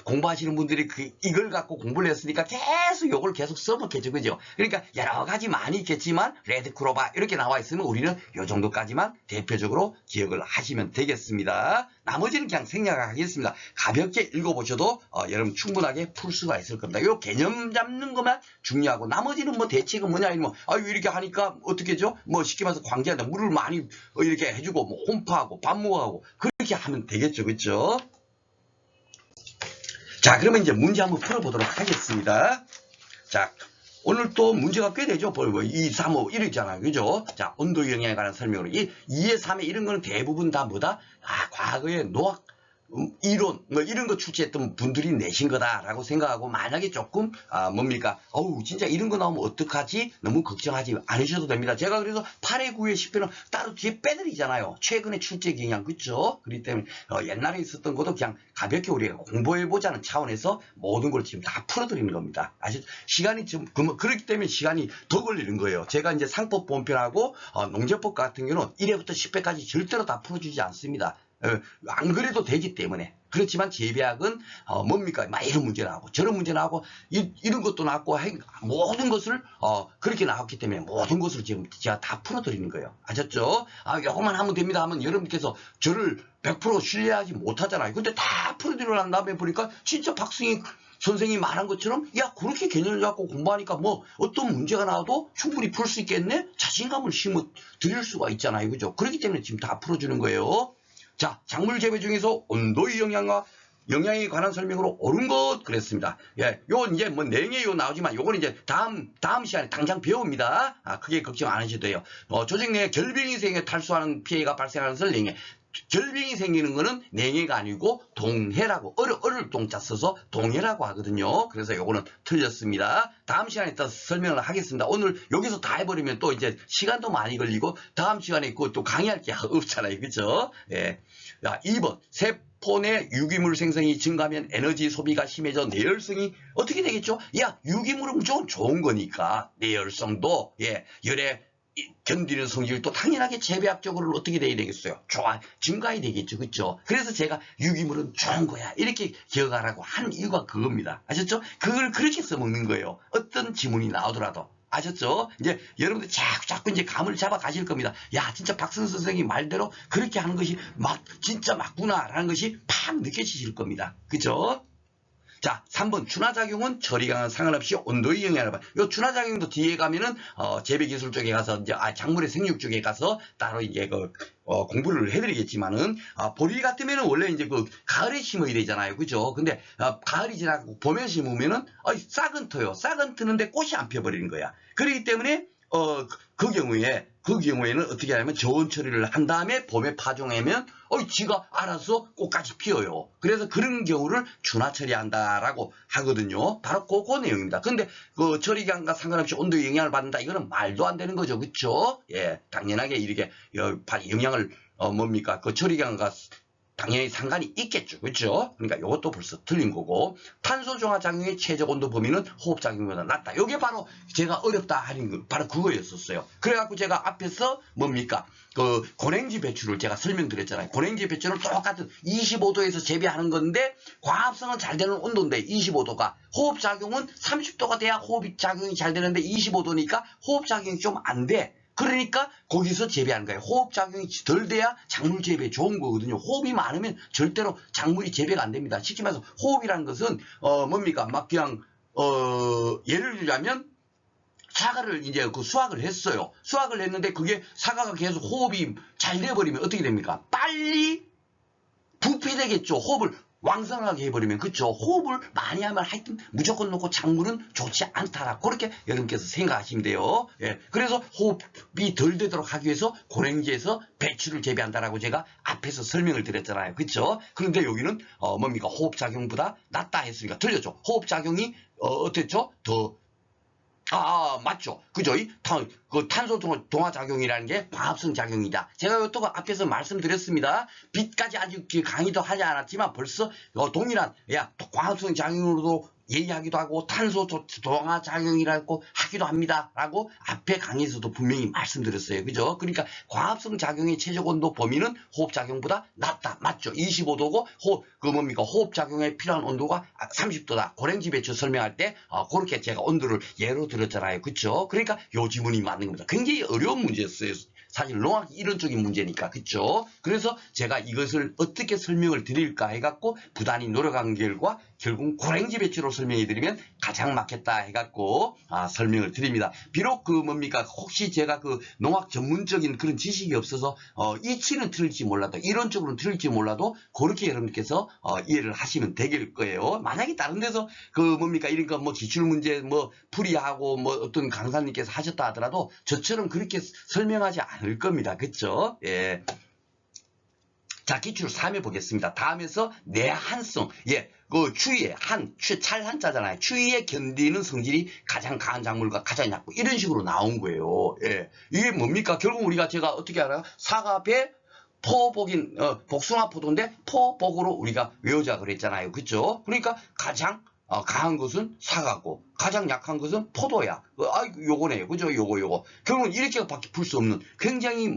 공부하시는 분들이 이걸 갖고 공부를 했으니까 요걸 계속 써먹겠죠. 그죠? 그러니까 여러 가지 많이 있겠지만 레드크로바 이렇게 나와 있으면 우리는 요 정도까지만 대표적으로 기억을 하시면 되겠습니다. 나머지는 그냥 생략하겠습니다. 가볍게 읽어보셔도 여러분 충분하게 풀 수가 있을 겁니다. 요 개념 잡는 것만 중요하고 나머지는 대책은 뭐냐 이러면 이렇게 하니까 어떻게죠? 쉽게 말해서 광재한테 물을 많이 이렇게 해주고 홈파하고 밥 먹어하고 그렇게 하면 되겠죠. 그렇죠? 자, 그러면 이제 문제 한번 풀어보도록 하겠습니다. 자, 오늘 또 문제가 꽤 되죠. 2, 3, 5 이러잖아요. 그죠? 자, 온도 영향에 관한 설명으로 2에 3에 이런 거는 대부분 다 뭐다? 과거에 노학 이론 이런 거 출제했던 분들이 내신 거다라고 생각하고 만약에 조금 진짜 이런 거 나오면 어떡하지? 너무 걱정하지 않으셔도 됩니다. 제가 그래서 8회, 9회, 10회는 따로 뒤에 빼드리잖아요. 최근에 출제 경향 그렇죠? 그렇기 때문에 옛날에 있었던 것도 그냥 가볍게 우리가 공부해보자는 차원에서 모든 걸 지금 다 풀어드리는 겁니다. 아시죠? 시간이 좀 그렇기 때문에 시간이 더 걸리는 거예요. 제가 이제 상법 본편하고 농제법 같은 경우는 1회부터 10회까지 절대로 다 풀어주지 않습니다. 안 그래도 되기 때문에. 그렇지만 재배학은 이런 문제 나오고 저런 문제 나오고 이런 것도 나왔고 모든 것을 그렇게 나왔기 때문에 모든 것을 지금 제가 다 풀어드리는 거예요. 아셨죠? 요것만 하면 됩니다 하면 여러분께서 저를 100% 신뢰하지 못하잖아요. 근데 다 풀어드리고 난 다음에 보니까 진짜 박승희 선생님이 말한 것처럼 그렇게 개념을 갖고 공부하니까 어떤 문제가 나와도 충분히 풀 수 있겠네? 자신감을 심어 드릴 수가 있잖아요. 그죠? 그렇기 때문에 지금 다 풀어주는 거예요. 자, 작물 재배 중에서 온도의 영향에 관한 설명으로 옳은 것 그랬습니다. 예, 요 이제 내용에 나오지만 요거는 이제 다음 시간에 당장 배웁니다. 크게 걱정 안 하셔도 돼요. 조직 내 결빙이 생겨 탈수하는 피해가 발생하는 것을 내용에 결빙이 생기는 거는 냉해가 아니고 동해라고 어를 동자 써서 동해라고 하거든요. 그래서 요거는 틀렸습니다. 다음 시간에 또 설명을 하겠습니다. 오늘 여기서 다 해버리면 또 이제 시간도 많이 걸리고 다음 시간에 또 강의할 게 없잖아요. 그죠? 예. 자, 2번 세포 내 유기물 생성이 증가하면 에너지 소비가 심해져 내열성이 어떻게 되겠죠? 야, 유기물은 무조건 좋은 거니까 내열성도 열에 견디는 성질도 당연하게 재배학적으로 어떻게 돼야 되겠어요? 증가해야 되겠죠. 그렇죠? 그래서 제가 유기물은 좋은 거야 이렇게 기억하라고 하는 이유가 그겁니다. 아셨죠? 그걸 그렇게 써먹는 거예요. 어떤 지문이 나오더라도. 아셨죠? 이제 여러분들 자꾸 이제 감을 잡아 가실 겁니다. 야, 진짜 박선수 선생님 말대로 그렇게 하는 것이 진짜 맞구나라는 것이 팍 느껴지실 겁니다. 그죠? 자, 3번 준화작용은 처리강은 상관없이 온도에 영향을 받아. 요 준화작용도 뒤에 가면은 재배기술 쪽에 가서 이제 작물의 생육 쪽에 가서 따로 이제 공부를 해드리겠지만은 보리 같으면은 원래 이제 가을에 심어야 되잖아요, 그죠? 근데 가을이 지나고 봄에 심으면은 싹은 터요. 싹은 트는데 꽃이 안 펴버리는 거야. 그렇기 때문에 그 경우에는 어떻게 하냐면 저온 처리를 한 다음에 봄에 파종하면 지가 알아서 꽃까지 피어요. 그래서 그런 경우를 준화 처리한다라고 하거든요. 바로 그 내용입니다. 근데 그 처리기간과 상관없이 온도에 영향을 받는다. 이거는 말도 안 되는 거죠. 그렇죠? 예, 당연하게 이렇게 영향을 그 처리기간과 당연히 상관이 있겠죠. 그렇죠? 그러니까 이것도 벌써 틀린 거고 탄소 정화 작용의 최적 온도 범위는 호흡 작용보다 낮다. 이게 바로 제가 어렵다 하는 거 바로 그거였었어요. 그래갖고 제가 앞에서 그 고랭지 배출을 제가 설명드렸잖아요. 고랭지 배출은 똑같은 25도에서 재배하는 건데 광합성은 잘 되는 온도인데 25도가 호흡 작용은 30도가 돼야 호흡 작용이 잘 되는데 25도니까 호흡 작용이 좀 안 돼. 그러니까 거기서 재배하는 거예요. 호흡작용이 덜 돼야 작물 재배에 좋은 거거든요. 호흡이 많으면 절대로 작물이 재배가 안 됩니다. 쉽게 말해서 호흡이라는 것은 그냥 예를 들자면 사과를 이제 수확을 했어요. 수확을 했는데 그게 사과가 계속 호흡이 잘 돼버리면 어떻게 됩니까? 빨리 부패되겠죠. 호흡을 왕성하게 해버리면. 그쵸? 호흡을 많이 하면 하여튼 무조건 놓고 작물은 좋지 않다라. 그렇게 여러분께서 생각하시면 돼요. 예. 그래서 호흡이 덜 되도록 하기 위해서 고랭지에서 배추를 재배한다라고 제가 앞에서 설명을 드렸잖아요. 그쵸? 그런데 여기는 호흡작용보다 낮다 했으니까 틀렸죠. 호흡작용이 어땠죠? 맞죠. 그죠? 탄소 동화 작용이라는 게 광합성 작용이다. 제가 또 앞에서 말씀드렸습니다. 빛까지 아직 강의도 하지 않았지만 벌써 동일한, 광합성 작용으로도 얘기하기도 하고 탄소 동화 작용이라고 하기도 합니다. 라고 앞에 강의에서도 분명히 말씀드렸어요. 그죠? 그러니까 광합성 작용의 최적 온도 범위는 호흡 작용보다 낮다. 맞죠? 25도고 호흡 작용에 필요한 온도가 30도다. 고랭지 배추 설명할 때 그렇게 제가 온도를 예로 들었잖아요. 그죠? 그러니까 요 지문이 맞는 겁니다. 굉장히 어려운 문제였어요. 사실 농학 이론적인 문제니까. 그쵸? 그래서 제가 이것을 어떻게 설명을 드릴까 해갖고 부단히 노력한 결과 결국 고랭지 배추로 설명해 드리면 가장 맞겠다 해갖고 설명을 드립니다. 비록 혹시 제가 농학 전문적인 그런 지식이 없어서 이치는 틀릴지 몰라도 이론적으로는 틀릴지 몰라도 그렇게 여러분께서 이해를 하시면 되길 거예요. 만약에 다른 데서 이런 거 기출 문제 풀이하고 어떤 강사님께서 하셨다 하더라도 저처럼 그렇게 설명하지 않을 겁니다. 그쵸? 예. 자, 기출 3회 보겠습니다. 다음에서 내한성. 추위에 찰한자잖아요. 추위에 견디는 성질이 가장 강한 작물과 가장 약고 이런 식으로 나온 거예요. 예. 이게 뭡니까? 결국 제가 어떻게 알아요? 사과배 포복인 복숭아 포도인데 포복으로 우리가 외우자 그랬잖아요. 그죠? 그러니까 가장 강한 것은 사과고 가장 약한 것은 포도야. 요거네요. 그죠? 요거. 결국은 이렇게밖에 풀 수 없는 굉장히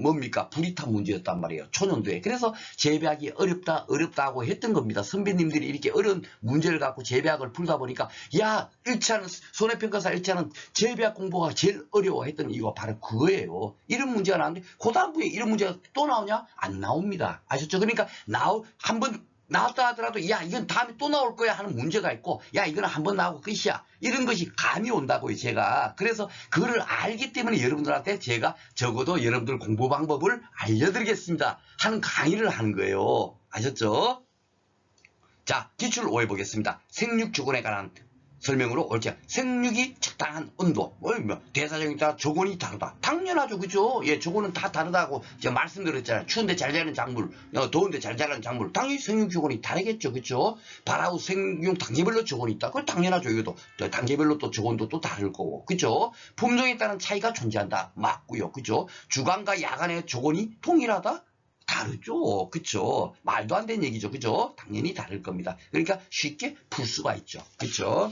불이탄 문제였단 말이에요. 초년도에. 그래서 재배하기 어렵다고 했던 겁니다. 선배님들이 이렇게 어려운 문제를 갖고 재배학을 풀다 보니까 1차는 손해평가사 1차는 재배학 공부가 제일 어려워 했던 이유가 바로 그거예요. 이런 문제가 나왔는데 그 다음부에 이런 문제가 또 나오냐? 안 나옵니다. 아셨죠? 그러니까 한번 나왔다 하더라도 이건 다음에 또 나올 거야 하는 문제가 있고 이거는 한번 나오고 끝이야. 이런 것이 감이 온다고요. 제가. 그래서 그거를 알기 때문에 여러분들한테 제가 적어도 여러분들 공부 방법을 알려드리겠습니다 하는 강의를 하는 거예요. 아셨죠? 자, 기출 5회 보겠습니다. 생육주근에 관한 설명으로 옳지. 생육이 적당한 온도, 뭐 대사정에 따라 조건이 다르다. 당연하죠, 그죠? 예, 조건은 다 다르다고 제가 말씀드렸잖아요. 추운데 잘 자라는 작물, 더운데 잘 자라는 작물, 당연히 생육 조건이 다르겠죠, 그죠? 발화후 생육 단계별로 조건이 있다. 그건 당연하죠. 이것도 단계별로 또 조건도 또 다를 거고, 그죠? 품종에 따른 차이가 존재한다. 맞고요, 그죠? 주간과 야간의 조건이 동일하다. 다르죠. 그쵸? 말도 안 되는 얘기죠. 그죠? 당연히 다를 겁니다. 그러니까 쉽게 풀 수가 있죠. 그쵸?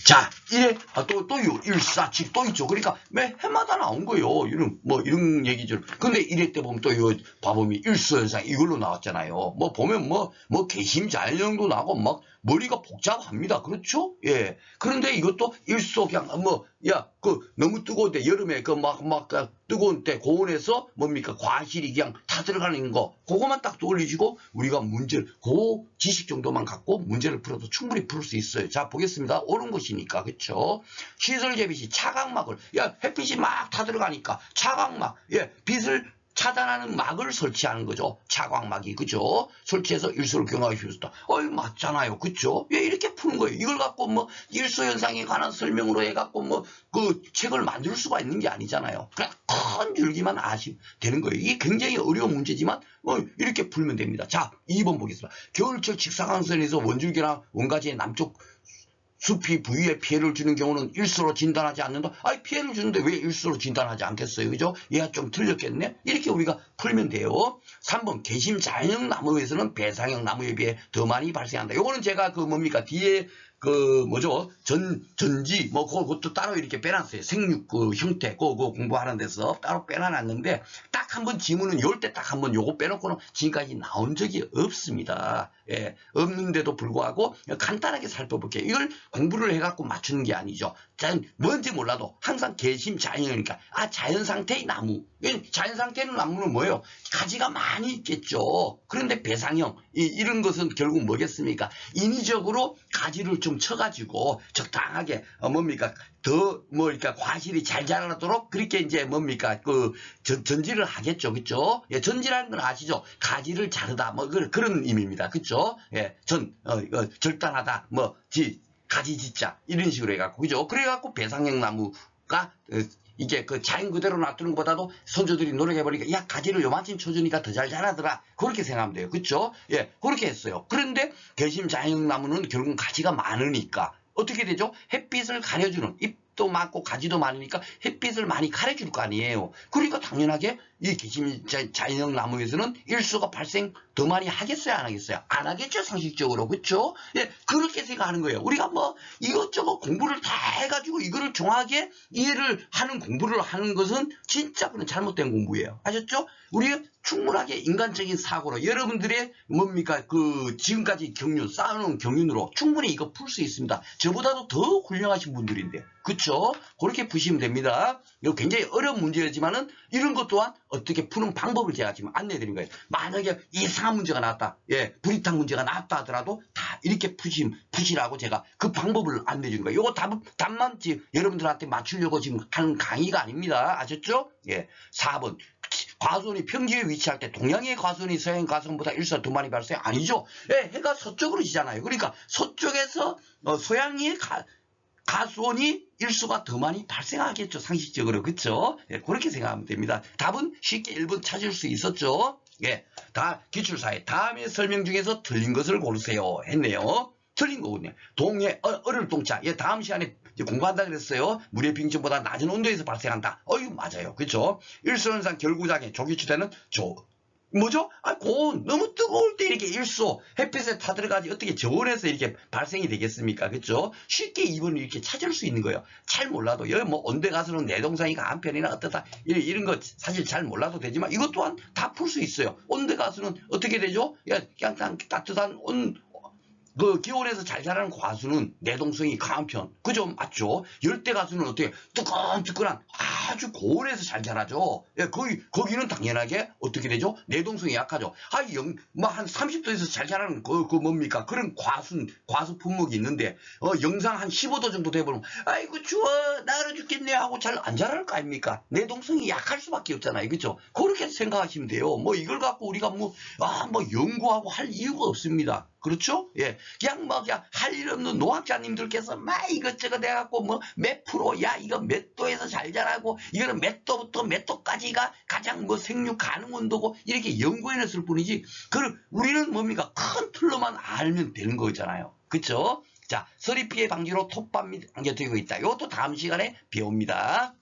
자, 이래, 또요, 일사칙 또 있죠. 그러니까 매 해마다 나온 거예요. 이런 얘기죠. 근데 이래 때 보면 또 요, 봐보면 일수현상 이걸로 나왔잖아요. 뭐 보면 개심자연형도 나고 막 머리가 복잡합니다. 그렇죠? 예. 그런데 이것도 일소 그냥 너무 뜨거운데 여름에 뜨거운 때 고온에서 과실이 그냥 다 들어가는 거 그거만 딱 떠올리시고 우리가 그 지식 정도만 갖고 문제를 풀어도 충분히 풀 수 있어요. 자, 보겠습니다. 옳은 것이니까. 그쵸? 시설 재배 시 차광막을 햇빛이 막 다 들어가니까 차광막 빛을 차단하는 막을 설치하는 거죠. 차광막이, 그죠? 설치해서 일소를 경화할 수 있다. 맞잖아요. 그죠? 왜 이렇게 푸는 거예요? 이걸 갖고 일소 현상에 관한 설명으로 해갖고 그 책을 만들 수가 있는 게 아니잖아요. 그냥 큰 줄기만 아시면 되는 거예요. 이게 굉장히 어려운 문제지만 이렇게 풀면 됩니다. 자, 2번 보겠습니다. 겨울철 직사광선에서 원줄기나 원가지의 남쪽 숲이 부위에 피해를 주는 경우는 일소로 진단하지 않는다. 피해를 주는데 왜 일소로 진단하지 않겠어요? 그죠? 얘가 좀 틀렸겠네? 이렇게 우리가 풀면 돼요. 3번, 개심 자연형 나무에서는 배상형 나무에 비해 더 많이 발생한다. 요거는 제가 뒤에 전지, 그것도 따로 이렇게 빼놨어요. 생육 형태, 그거 공부하는 데서 따로 빼놔놨는데, 딱 한 번 지문은 요 때 딱 한 번 요거 빼놓고는 지금까지 나온 적이 없습니다. 예, 없는데도 불구하고 간단하게 살펴볼게요. 이걸 공부를 해갖고 맞추는 게 아니죠. 뭔지 몰라도 항상 개심 자연이니까, 자연 상태의 나무. 자연 상태의 나무는 뭐예요? 가지가 많이 있겠죠. 그런데 배상형, 이런 것은 결국 뭐겠습니까? 인위적으로 가지를 좀 쳐가지고 적당하게 과실이 잘 자라도록 그렇게 전지를 하겠죠. 그쵸? 예, 전지라는 건 아시죠? 가지를 자르다 그런 의미입니다. 그쵸? 예, 절단하다 가지 짓자 이런 식으로 해갖고, 그죠? 그래갖고 배상형 나무가 이게 자연 그대로 놔두는 것보다도 선조들이 노력해보니까 가지를 요만큼 쳐주니까 더 잘 자라더라. 그렇게 생각하면 돼요. 그쵸? 예, 그렇게 했어요. 그런데 개심 자연형 나무는 결국은 가지가 많으니까 어떻게 되죠? 햇빛을 가려주는, 잎도 많고 가지도 많으니까 햇빛을 많이 가려줄 거 아니에요. 그러니까 당연하게 이 개심 자연형 나무에서는 일소가 발생 더 많이 하겠어요? 안 하겠어요? 안 하겠죠? 상식적으로. 그쵸? 예, 그렇게 생각하는 거예요. 우리가 이것저것 공부를 다 해가지고 이거를 정확하게 이해를 하는 공부를 하는 것은 진짜 그런 잘못된 공부예요. 아셨죠? 우리가 충분하게 인간적인 사고로 여러분들의 지금까지 쌓아놓은 경륜으로 충분히 이거 풀 수 있습니다. 저보다도 더 훌륭하신 분들인데. 그쵸? 그렇게 푸시면 됩니다. 이거 굉장히 어려운 문제지만은 이런 것 또한 어떻게 푸는 방법을 제가 지금 안내해 드린 거예요. 만약에 이상한 문제가 나왔다. 예, 불이탕 문제가 나왔다 하더라도 다 이렇게 푸시라고 제가 그 방법을 안내해 준 거예요. 이거 답만 여러분들한테 맞추려고 지금 하는 강의가 아닙니다. 아셨죠? 예. 4번. 과수원이 평지에 위치할 때 동양의 과수원이 서양의 과수원보다 일소가 더 많이 발생? 아니죠. 예, 해가 서쪽으로 지잖아요. 그러니까 서쪽에서 서양의 가수원이 일소가 더 많이 발생하겠죠. 상식적으로. 그쵸? 예, 그렇게 생각하면 됩니다. 답은 쉽게 1번 찾을 수 있었죠. 예, 기출사회 다음의 설명 중에서 틀린 것을 고르세요 했네요. 틀린 거군요. 동해 어를 동자. 예, 다음 시간에 공부한다 그랬어요. 물의 빙전보다 낮은 온도에서 발생한다. 맞아요. 그쵸? 일소현상 결구장애 조기추대는 뭐죠? 고온, 너무 뜨거울 때 이렇게 일소, 햇빛에 타들어가지 어떻게 저온에서 이렇게 발생이 되겠습니까? 그쵸? 쉽게 2번을 이렇게 찾을 수 있는 거예요. 잘 몰라도, 여기 온대 가수는 내동상이 강한 편이나 어떻다, 이런 거 사실 잘 몰라도 되지만 이것 또한 다 풀 수 있어요. 온대 가수는 어떻게 되죠? 그냥 따뜻한 기온에서 잘 자라는 과수는 내동성이 강한 편. 그죠? 맞죠? 열대 가수는 어떻게 뜨끈뜨끈한 아주 고온에서 잘 자라죠. 예, 거기는 당연하게 어떻게 되죠? 내동성이 약하죠. 한 30도에서 잘 자라는 그런 과수 품목이 있는데, 영상 한 15도 정도 돼버리면, 아이고, 추워, 나으러 죽겠네 하고 잘 안 자랄 거 아닙니까? 내동성이 약할 수밖에 없잖아요. 그죠? 그렇게 생각하시면 돼요. 이걸 갖고 우리가 연구하고 할 이유가 없습니다. 그렇죠? 예. 그냥 할 일 없는 노학자님들께서 막 이것저것 해갖고 뭐 몇 프로, 야, 이거 몇 도에서 잘 자라고, 이거는 몇 도부터 몇 도까지가 가장 뭐 생육 가능 온도고, 이렇게 연구해냈을 뿐이지, 우리는 뭡니까? 큰 틀로만 알면 되는 거잖아요. 그쵸? 자, 서리 피해 방지로 톱밥 및 안겨뜨리고 있다. 이것도 다음 시간에 배웁니다.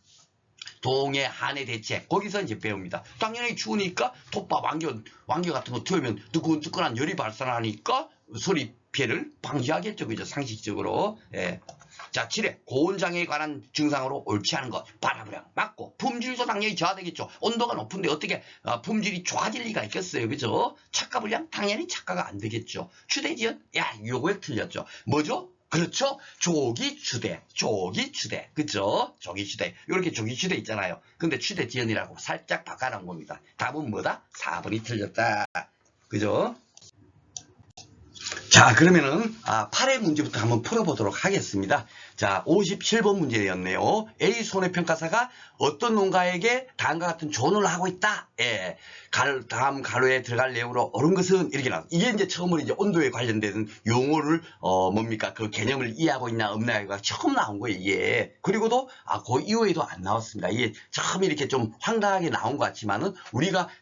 동해 한해 대책 거기서 이제 배웁니다. 당연히 추우니까 톱밥 왕겨 같은 거 튀우면 뜨끈뜨끈한 열이 발산하니까 서리 피해를 방지하겠죠. 그죠? 상식적으로. 예. 자, 7회 고온장애에 관한 증상으로 옳지 않은 것 바람이랑 맞고 품질도 당연히 저하되겠죠. 온도가 높은데 어떻게 품질이 좋아질 리가 있겠어요. 그죠? 착화 불량 당연히 착화가 안 되겠죠. 추대지연 야 요거에 틀렸죠. 뭐죠? 그렇죠? 조기추대. 그죠? 조기추대. 이렇게 조기추대 있잖아요. 근데 추대지연이라고 살짝 바꿔놓은 겁니다. 답은 뭐다? 4번이 틀렸다. 그죠? 자, 그러면은 8회 문제부터 한번 풀어보도록 하겠습니다. 자, 57번 문제였네요. A 손해평가사가 어떤 농가에게 다음과 같은 조언을 하고 있다. 예. 다음 가로에 들어갈 내용으로 옳은 것은 이렇게 나와. 이게 이제 처음으로 이제 온도에 관련된 용어를 뭡니까? 그 개념을 이해하고 있나 없나가 처음 나온 거예요, 이게. 그리고도 그 이후에도 안 나왔습니다. 이게 처음 이렇게 좀 황당하게 나온 것 같지만은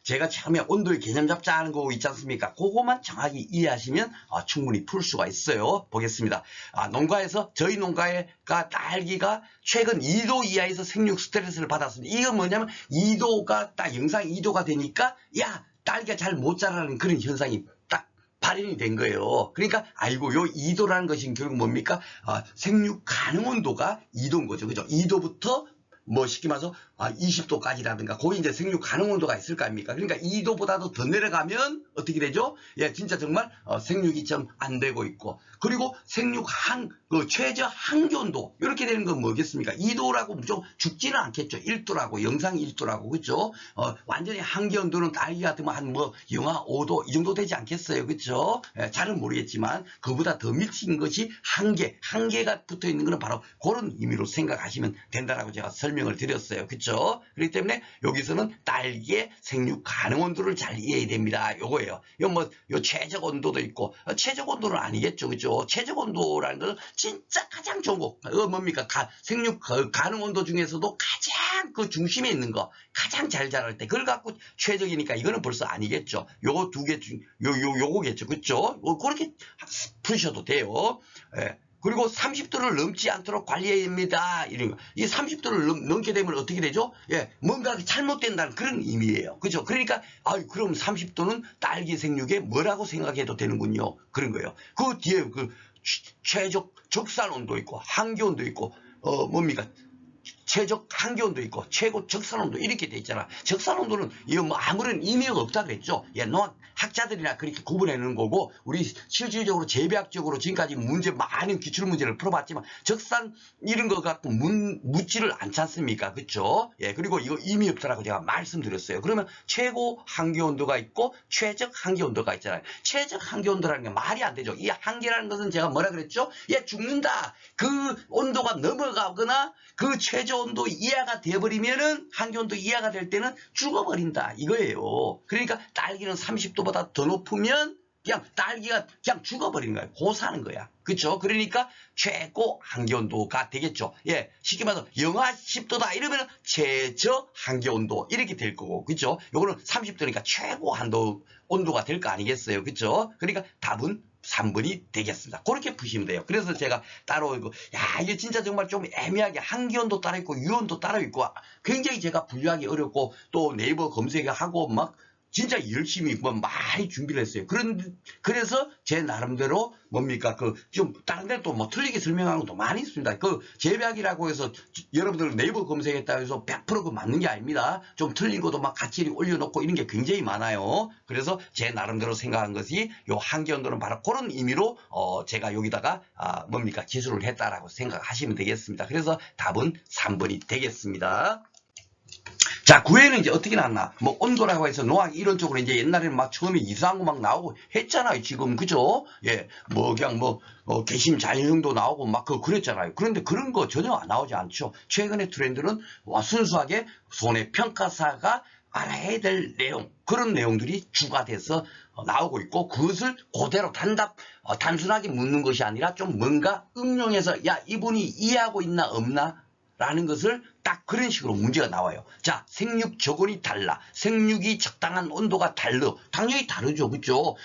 제가 처음에 온도의 개념 잡자 하는 거 있지 않습니까? 그거만 정확히 이해하시면 충분히 풀 수가 있어요. 보겠습니다. 농가에서 저희 농가가 딸기가 최근 2도 이하에서 생육 스트레스를 받았습니다. 이건 뭐냐면 2도가 딱 영상 2도가 되니까 야 딸기가 잘 못 자라는 그런 현상이 딱 발현이 된 거예요. 그러니까 아이고 요 2도라는 것이 결국 뭡니까? 생육 가능 온도가 2도인 거죠. 그죠? 2도부터 뭐 쉽게 말해서 20도까지라든가 거기 이제 생육 가능 온도가 있을 거 아닙니까? 그러니까 2도보다도 더 내려가면 어떻게 되죠? 예, 진짜 정말 생육이 좀 안 되고 있고 그리고 생육 최저 한기 온도 이렇게 되는 건 뭐겠습니까? 2도라고 무조건 죽지는 않겠죠. 1도라고 영상 1도라고 그렇죠? 완전히 한기 온도는 딸기 같으면 한 영하 5도 이 정도 되지 않겠어요, 그렇죠? 예, 잘은 모르겠지만 그보다 더 미친 것이 한계가 붙어 있는 것은 바로 그런 의미로 생각하시면 된다라고 제가 설명을 드렸어요. 그렇죠? 그렇기 때문에 여기서는 딸기의 생육 가능 온도를 잘 이해해야 됩니다. 요거예요. 요 최적 온도도 있고 최적 온도는 아니겠죠. 그렇죠? 최적 온도라는 것은 진짜 가장 좋은 거 뭡니까? 생육 가능 온도 중에서도 가장 그 중심에 있는 거 가장 잘 자랄 때 그걸 갖고 최적이니까 이거는 벌써 아니겠죠. 요거 두 개 중 요거겠죠. 그렇죠? 그렇게 푸셔도 돼요. 예. 그리고 30도를 넘지 않도록 관리해야 됩니다. 이런 거. 이 30도를 넘게 되면 어떻게 되죠? 예, 뭔가 잘못된다는 그런 의미예요. 그죠? 그러니까, 그럼 30도는 딸기 생육에 뭐라고 생각해도 되는군요. 그런 거예요. 그 뒤에 최적 적산 온도 있고, 한기 온도 있고, 뭡니까? 최적 한기 온도 있고 최고 적산 온도 이렇게 돼 있잖아. 적산 온도는 이거 뭐 아무런 의미가 없다 그랬죠. 예, 농학 학자들이나 그렇게 구분해 놓는 거고 우리 실질적으로 재배학적으로 지금까지 많은 기출 문제를 풀어봤지만 적산 이런 거 갖고 묻지를 않지 않습니까? 그렇죠? 예, 그리고 이거 의미 없다라고 제가 말씀드렸어요. 그러면 최고 한기 온도가 있고 최적 한기 온도가 있잖아요. 최적 한기 온도라는 게 말이 안 되죠. 이 한계라는 것은 제가 뭐라 그랬죠? 예, 죽는다. 그 온도가 넘어가거나 그 최저 온도 이하가 되어버리면은 한기 온도 이하가 될 때는 죽어버린다 이거예요. 그러니까 딸기는 30도보다 더 높으면 그냥 딸기가 그냥 죽어버리는 거야. 고사하는 거야. 그렇죠? 그러니까 최고 한기 온도가 되겠죠. 예, 쉽게 말해서 영하 10도다 이러면 최저 한기 온도 이렇게 될 거고, 그렇죠? 요거는 30도니까 최고 온도가 될 거 아니겠어요, 그렇죠? 그러니까 답은 3번이 되겠습니다. 그렇게 푸시면 돼요. 그래서 제가 따로 이게 진짜 정말 좀 애매하게 한기온도 따로 있고 유온도 따로 있고 굉장히 제가 분류하기 어렵고 또 네이버 검색하고 막 진짜 열심히 많이 준비를 했어요. 그래서 제 나름대로 뭡니까 좀 다른 데 또 틀리게 설명하는 것도 많이 있습니다. 재배학이라고 해서 여러분들 네이버 검색했다고 해서 100% 맞는 게 아닙니다. 좀 틀린 것도 같이 올려놓고 이런 게 굉장히 많아요. 그래서 제 나름대로 생각한 것이 요 한기온도는 바로 그런 의미로 제가 여기다가 기술을 했다라고 생각하시면 되겠습니다. 그래서 답은 3번이 되겠습니다. 자, 9회는 이제 어떻게 나왔나? 온도라고 해서 농학 이런 쪽으로 이제 옛날에는 처음에 이상한 거 나오고 했잖아요, 지금. 그죠? 예, 개심 자연형도 나오고 그랬잖아요. 그런데 그런 거 전혀 나오지 않죠. 최근의 트렌드는 순수하게 손해평가사가 알아야 될 내용, 그런 내용들이 주가 돼서 나오고 있고, 그것을 그대로 단순하게 묻는 것이 아니라 좀 뭔가 응용해서 야, 이분이 이해하고 있나 없나 라는 것을 딱 그런 식으로 문제가 나와요. 자, 생육 저온이 달라. 생육이 적당한 온도가 달라. 당연히 다르죠. 그죠?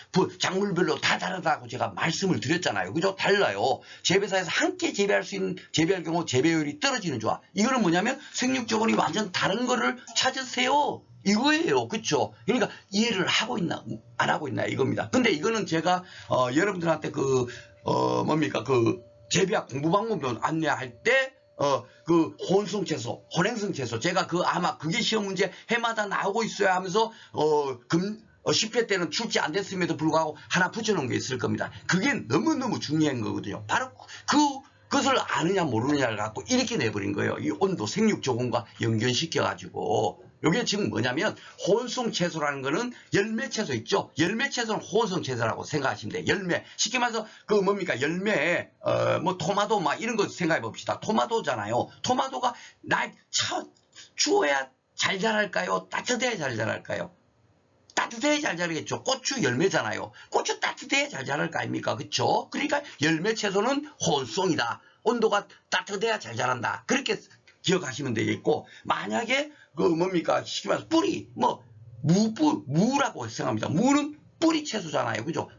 작물별로 다 다르다고 제가 말씀을 드렸잖아요. 그죠? 달라요. 재배사에서 함께 재배할 수 있는, 재배할 경우 재배율이 떨어지는 조합. 이거는 뭐냐면 생육 저온이 완전 다른 거를 찾으세요. 이거예요. 그쵸? 그러니까 이해를 하고 있나, 안 하고 있나 이겁니다. 근데 이거는 제가, 여러분들한테 뭡니까? 재배학 공부 방법 안내할 때, 혼성 채소, 혼행성 채소. 제가 아마 그게 시험 문제 해마다 나오고 있어야 하면서, 10회 때는 출제 안 됐음에도 불구하고 하나 붙여놓은 게 있을 겁니다. 그게 너무너무 중요한 거거든요. 바로 그것을 아느냐 모르느냐를 갖고 이렇게 내버린 거예요. 이 온도, 생육 조건과 연결시켜가지고. 이게 지금 뭐냐면 혼성 채소라는 거는 열매 채소 있죠. 열매 채소는 혼성 채소라고 생각하시면 돼요. 열매. 쉽게 말해서 뭡니까? 열매 뭐 토마토 막 이런 거 생각해 봅시다. 토마토잖아요. 토마토가 추워야 잘 자랄까요? 따뜻해야 잘 자랄까요? 따뜻해야 잘 자라겠죠. 고추 열매잖아요. 고추 따뜻해야 잘 자랄 거 아닙니까? 그렇죠? 그러니까 열매 채소는 혼성이다. 온도가 따뜻해야 잘 자란다. 그렇게 기억하시면 되겠고, 만약에 뭡니까? 쉽게 말해서 뿌리, 무라고 생각합니다. 무는 뿌리 채소잖아요. 그죠?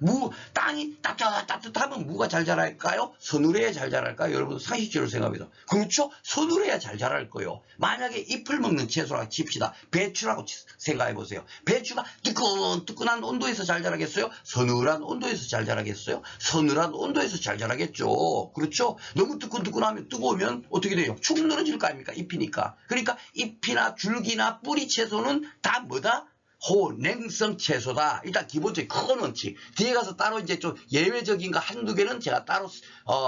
땅이 따뜻하면 무가 잘 자랄까요? 서늘해야 잘 자랄까요? 여러분 상식적으로 생각합니다. 그렇죠? 서늘해야 잘 자랄 거예요. 만약에 잎을 먹는 채소라고 칩시다. 배추라고 생각해 보세요. 배추가 뜨끈뜨끈한 온도에서 잘 자라겠어요? 서늘한 온도에서 잘 자라겠어요? 서늘한 온도에서 잘 자라겠죠. 그렇죠? 너무 뜨끈뜨끈하면 뜨거우면 어떻게 돼요? 축 늘어질 거 아닙니까? 잎이니까. 그러니까 잎이나 줄기나 뿌리 채소는 다 뭐다? 혼행성 채소다. 일단 기본적인 큰 원칙. 뒤에 가서 따로 이제 좀 예외적인 거 한두 개는 제가 따로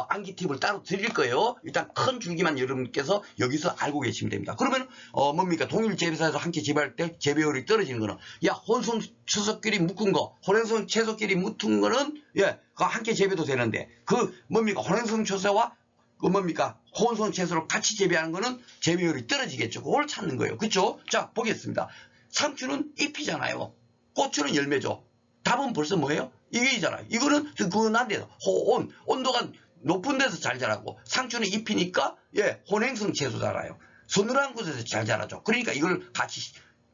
암기 팁을 따로 드릴 거예요. 일단 큰 줄기만 여러분께서 여기서 알고 계시면 됩니다. 그러면 뭡니까? 동일 재배사에서 함께 재배할 때 재배율이 떨어지는 거는, 야, 혼성 채소끼리 묶은 거, 혼행성 채소끼리 묶은 거는 함께 재배도 되는데, 뭡니까? 혼행성 채소와 뭡니까? 혼성 채소를 같이 재배하는 거는 재배율이 떨어지겠죠. 그걸 찾는 거예요. 그렇죠? 자, 보겠습니다. 상추는 잎이잖아요. 고추는 열매죠. 답은 벌써 뭐예요? 이게잖아요. 이거는 뜨끈한 데서 온도가 높은 데서 잘 자라고, 상추는 잎이니까 혼행성 채소잖아요. 서늘한 곳에서 잘 자라죠. 그러니까 이걸 같이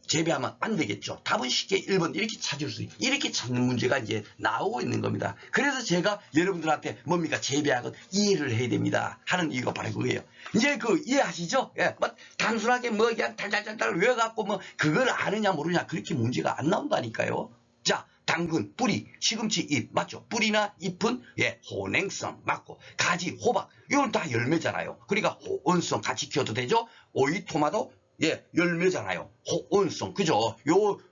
재배하면 안 되겠죠. 답은 쉽게 1번 이렇게 찾을 수 있어요. 이렇게 찾는 문제가 이제 나오고 있는 겁니다. 그래서 제가 여러분들한테 뭡니까? 재배학은 이해를 해야 됩니다 하는 이유가 바로 그거예요. 이제 이해하시죠? 단순하게 그냥 달달달달 외워갖고 그걸 아느냐 모르냐 그렇게 문제가 안 나온다니까요. 자, 당근, 뿌리, 시금치, 잎 맞죠? 뿌리나 잎은 혼행성 맞고, 가지, 호박 이건 다 열매잖아요. 그러니까 혼성 같이 키워도 되죠. 오이, 토마토 열매잖아요. 혼성, 그죠?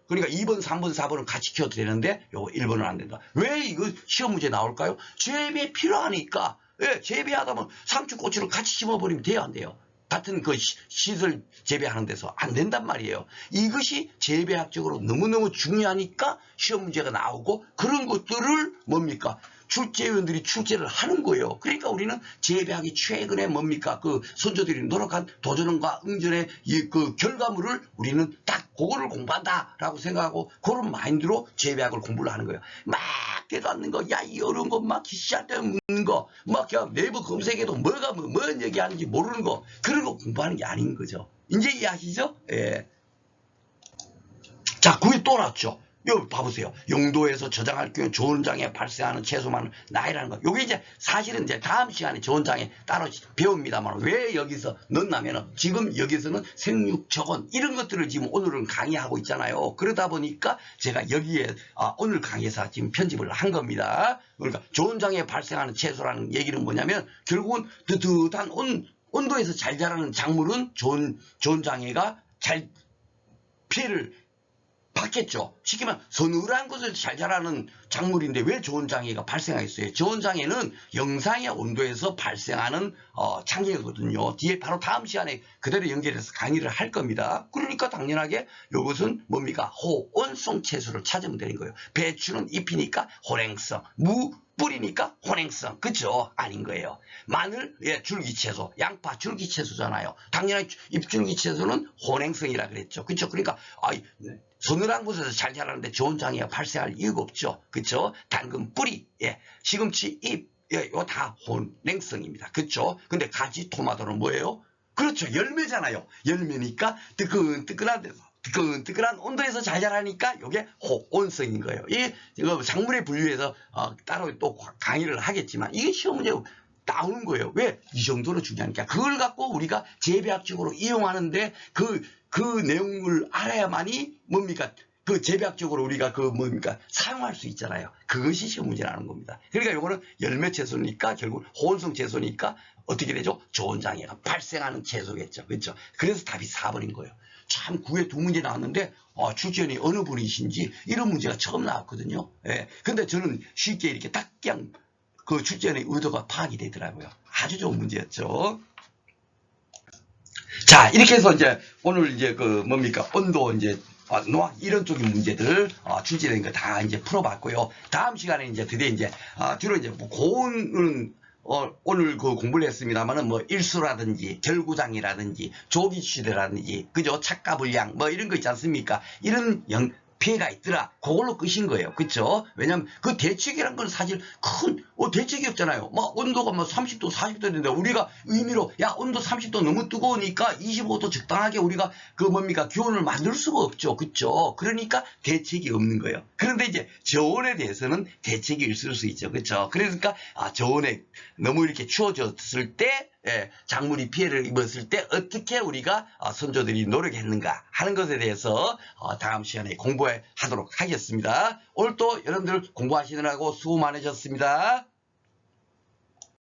그러니까 2번, 3번, 4번은 같이 키워도 되는데, 요거 1번은 안 된다. 왜 이거 시험 문제 나올까요? 재배 필요하니까, 재배하다 보면 상추, 고추를 같이 심어버리면 돼요, 안 돼요? 같은 시설 재배하는 데서 안 된단 말이에요. 이것이 재배학적으로 너무너무 중요하니까 시험 문제가 나오고, 그런 것들을 뭡니까? 출제위원들이 출제를 하는 거예요. 그러니까 우리는 재배학이 최근에 뭡니까? 선조들이 노력한 도전과 응전의 결과물을 우리는 딱 그거를 공부한다라고 생각하고 그런 마인드로 재배학을 공부를 하는 거예요. 막 되도 않는 거, 야, 이 어려운 거 막 시할 때 묻는 거, 막 그냥 네이버 검색해도 뭔 얘기하는지 모르는 거, 그런 거 공부하는 게 아닌 거죠. 이제 이해하시죠? 예. 자, 그게 또 나왔죠. 여기 봐보세요. 용도에서 저장할 경우 저온장애 발생하는 채소만 나이라는 거. 요게 이제 사실은 이제 다음 시간에 저온장애 따로 배웁니다만, 왜 여기서 넣냐면은 지금 여기서는 생육 저온 이런 것들을 지금 오늘은 강의하고 있잖아요. 그러다 보니까 제가 여기에 오늘 강의에서 지금 편집을 한 겁니다. 그러니까 저온장애 발생하는 채소라는 얘기는 뭐냐면 결국은 뜨뜻한 온도에서 잘 자라는 작물은 저온장애가 잘 피해를 받겠죠. 쉽게 말하면 서늘한 곳에서 잘 자라는 작물인데 왜 저온장애가 발생하겠어요? 저온장애는 영상의 온도에서 발생하는 장애거든요. 뒤에 바로 다음 시간에 그대로 연결해서 강의를 할 겁니다. 그러니까 당연하게 이것은 뭡니까? 호온성 채소를 찾으면 되는 거예요. 배추는 잎이니까 혼행성, 뿌리니까 혼행성. 그쵸? 아닌 거예요. 마늘, 예, 줄기채소. 양파, 줄기채소잖아요. 당연히 잎줄기채소는 혼행성이라 그랬죠. 그쵸? 그러니까, 서늘한 곳에서 잘 자라는데 좋은 장애가 발생할 이유가 없죠. 그쵸? 당근 뿌리, 예, 시금치 잎, 예, 이거 다 혼행성입니다. 그쵸? 근데 가지 토마토는 뭐예요? 그렇죠. 열매잖아요. 열매니까 뜨끈뜨끈한 데서. 뜨끈뜨끈한 온도에서 잘 자라니까 이게 호온성인 거예요. 이거 작물의 분류에서 따로 또 강의를 하겠지만 이게 시험 문제 나오는 거예요. 왜? 이 정도로 중요하니까. 그걸 갖고 우리가 재배학적으로 이용하는데 그 내용을 알아야만이 뭡니까? 그 재배학적으로 우리가 사용할 수 있잖아요. 그것이 시험 문제라는 겁니다. 그러니까 요거는 열매 채소니까 결국 호온성 채소니까 어떻게 되죠? 좋은 장애가 발생하는 채소겠죠. 그렇죠? 그래서 답이 4번인 거예요. 참 9회 2문제 나왔는데 출제원이 어느 분이신지 이런 문제가 처음 나왔거든요. 예. 근데 저는 쉽게 이렇게 딱 그냥 그 출제원의 의도가 파악이 되더라고요. 아주 좋은 문제였죠. 자, 이렇게 해서 이제 오늘 이제 온도 이제 노학 이런 쪽의 문제들 출제된 거 다 이제 풀어봤고요. 다음 시간에 이제 드디어 이제 주로 이제 고온은 오늘 공부를 했습니다만은 일수라든지 결구장이라든지 조기시대라든지 그죠? 착가불량 이런 거 있지 않습니까? 이런 피해가 있더라. 그걸로 끝인 거예요. 그쵸? 왜냐면 그 대책이란 건 사실 큰 대책이 없잖아요. 온도가 30도 40도인데 우리가 의미로 온도 30도 너무 뜨거우니까 25도 적당하게 우리가 기온을 만들 수가 없죠. 그쵸? 그러니까 대책이 없는 거예요. 그런데 이제 저온에 대해서는 대책이 있을 수 있죠. 그쵸? 그러니까 저온에 너무 이렇게 추워졌을 때 작물이 피해를 입었을 때 어떻게 우리가 선조들이 노력했는가 하는 것에 대해서 다음 시간에 공부하도록 하겠습니다. 오늘 또 여러분들 공부하시느라고 수고 많으셨습니다.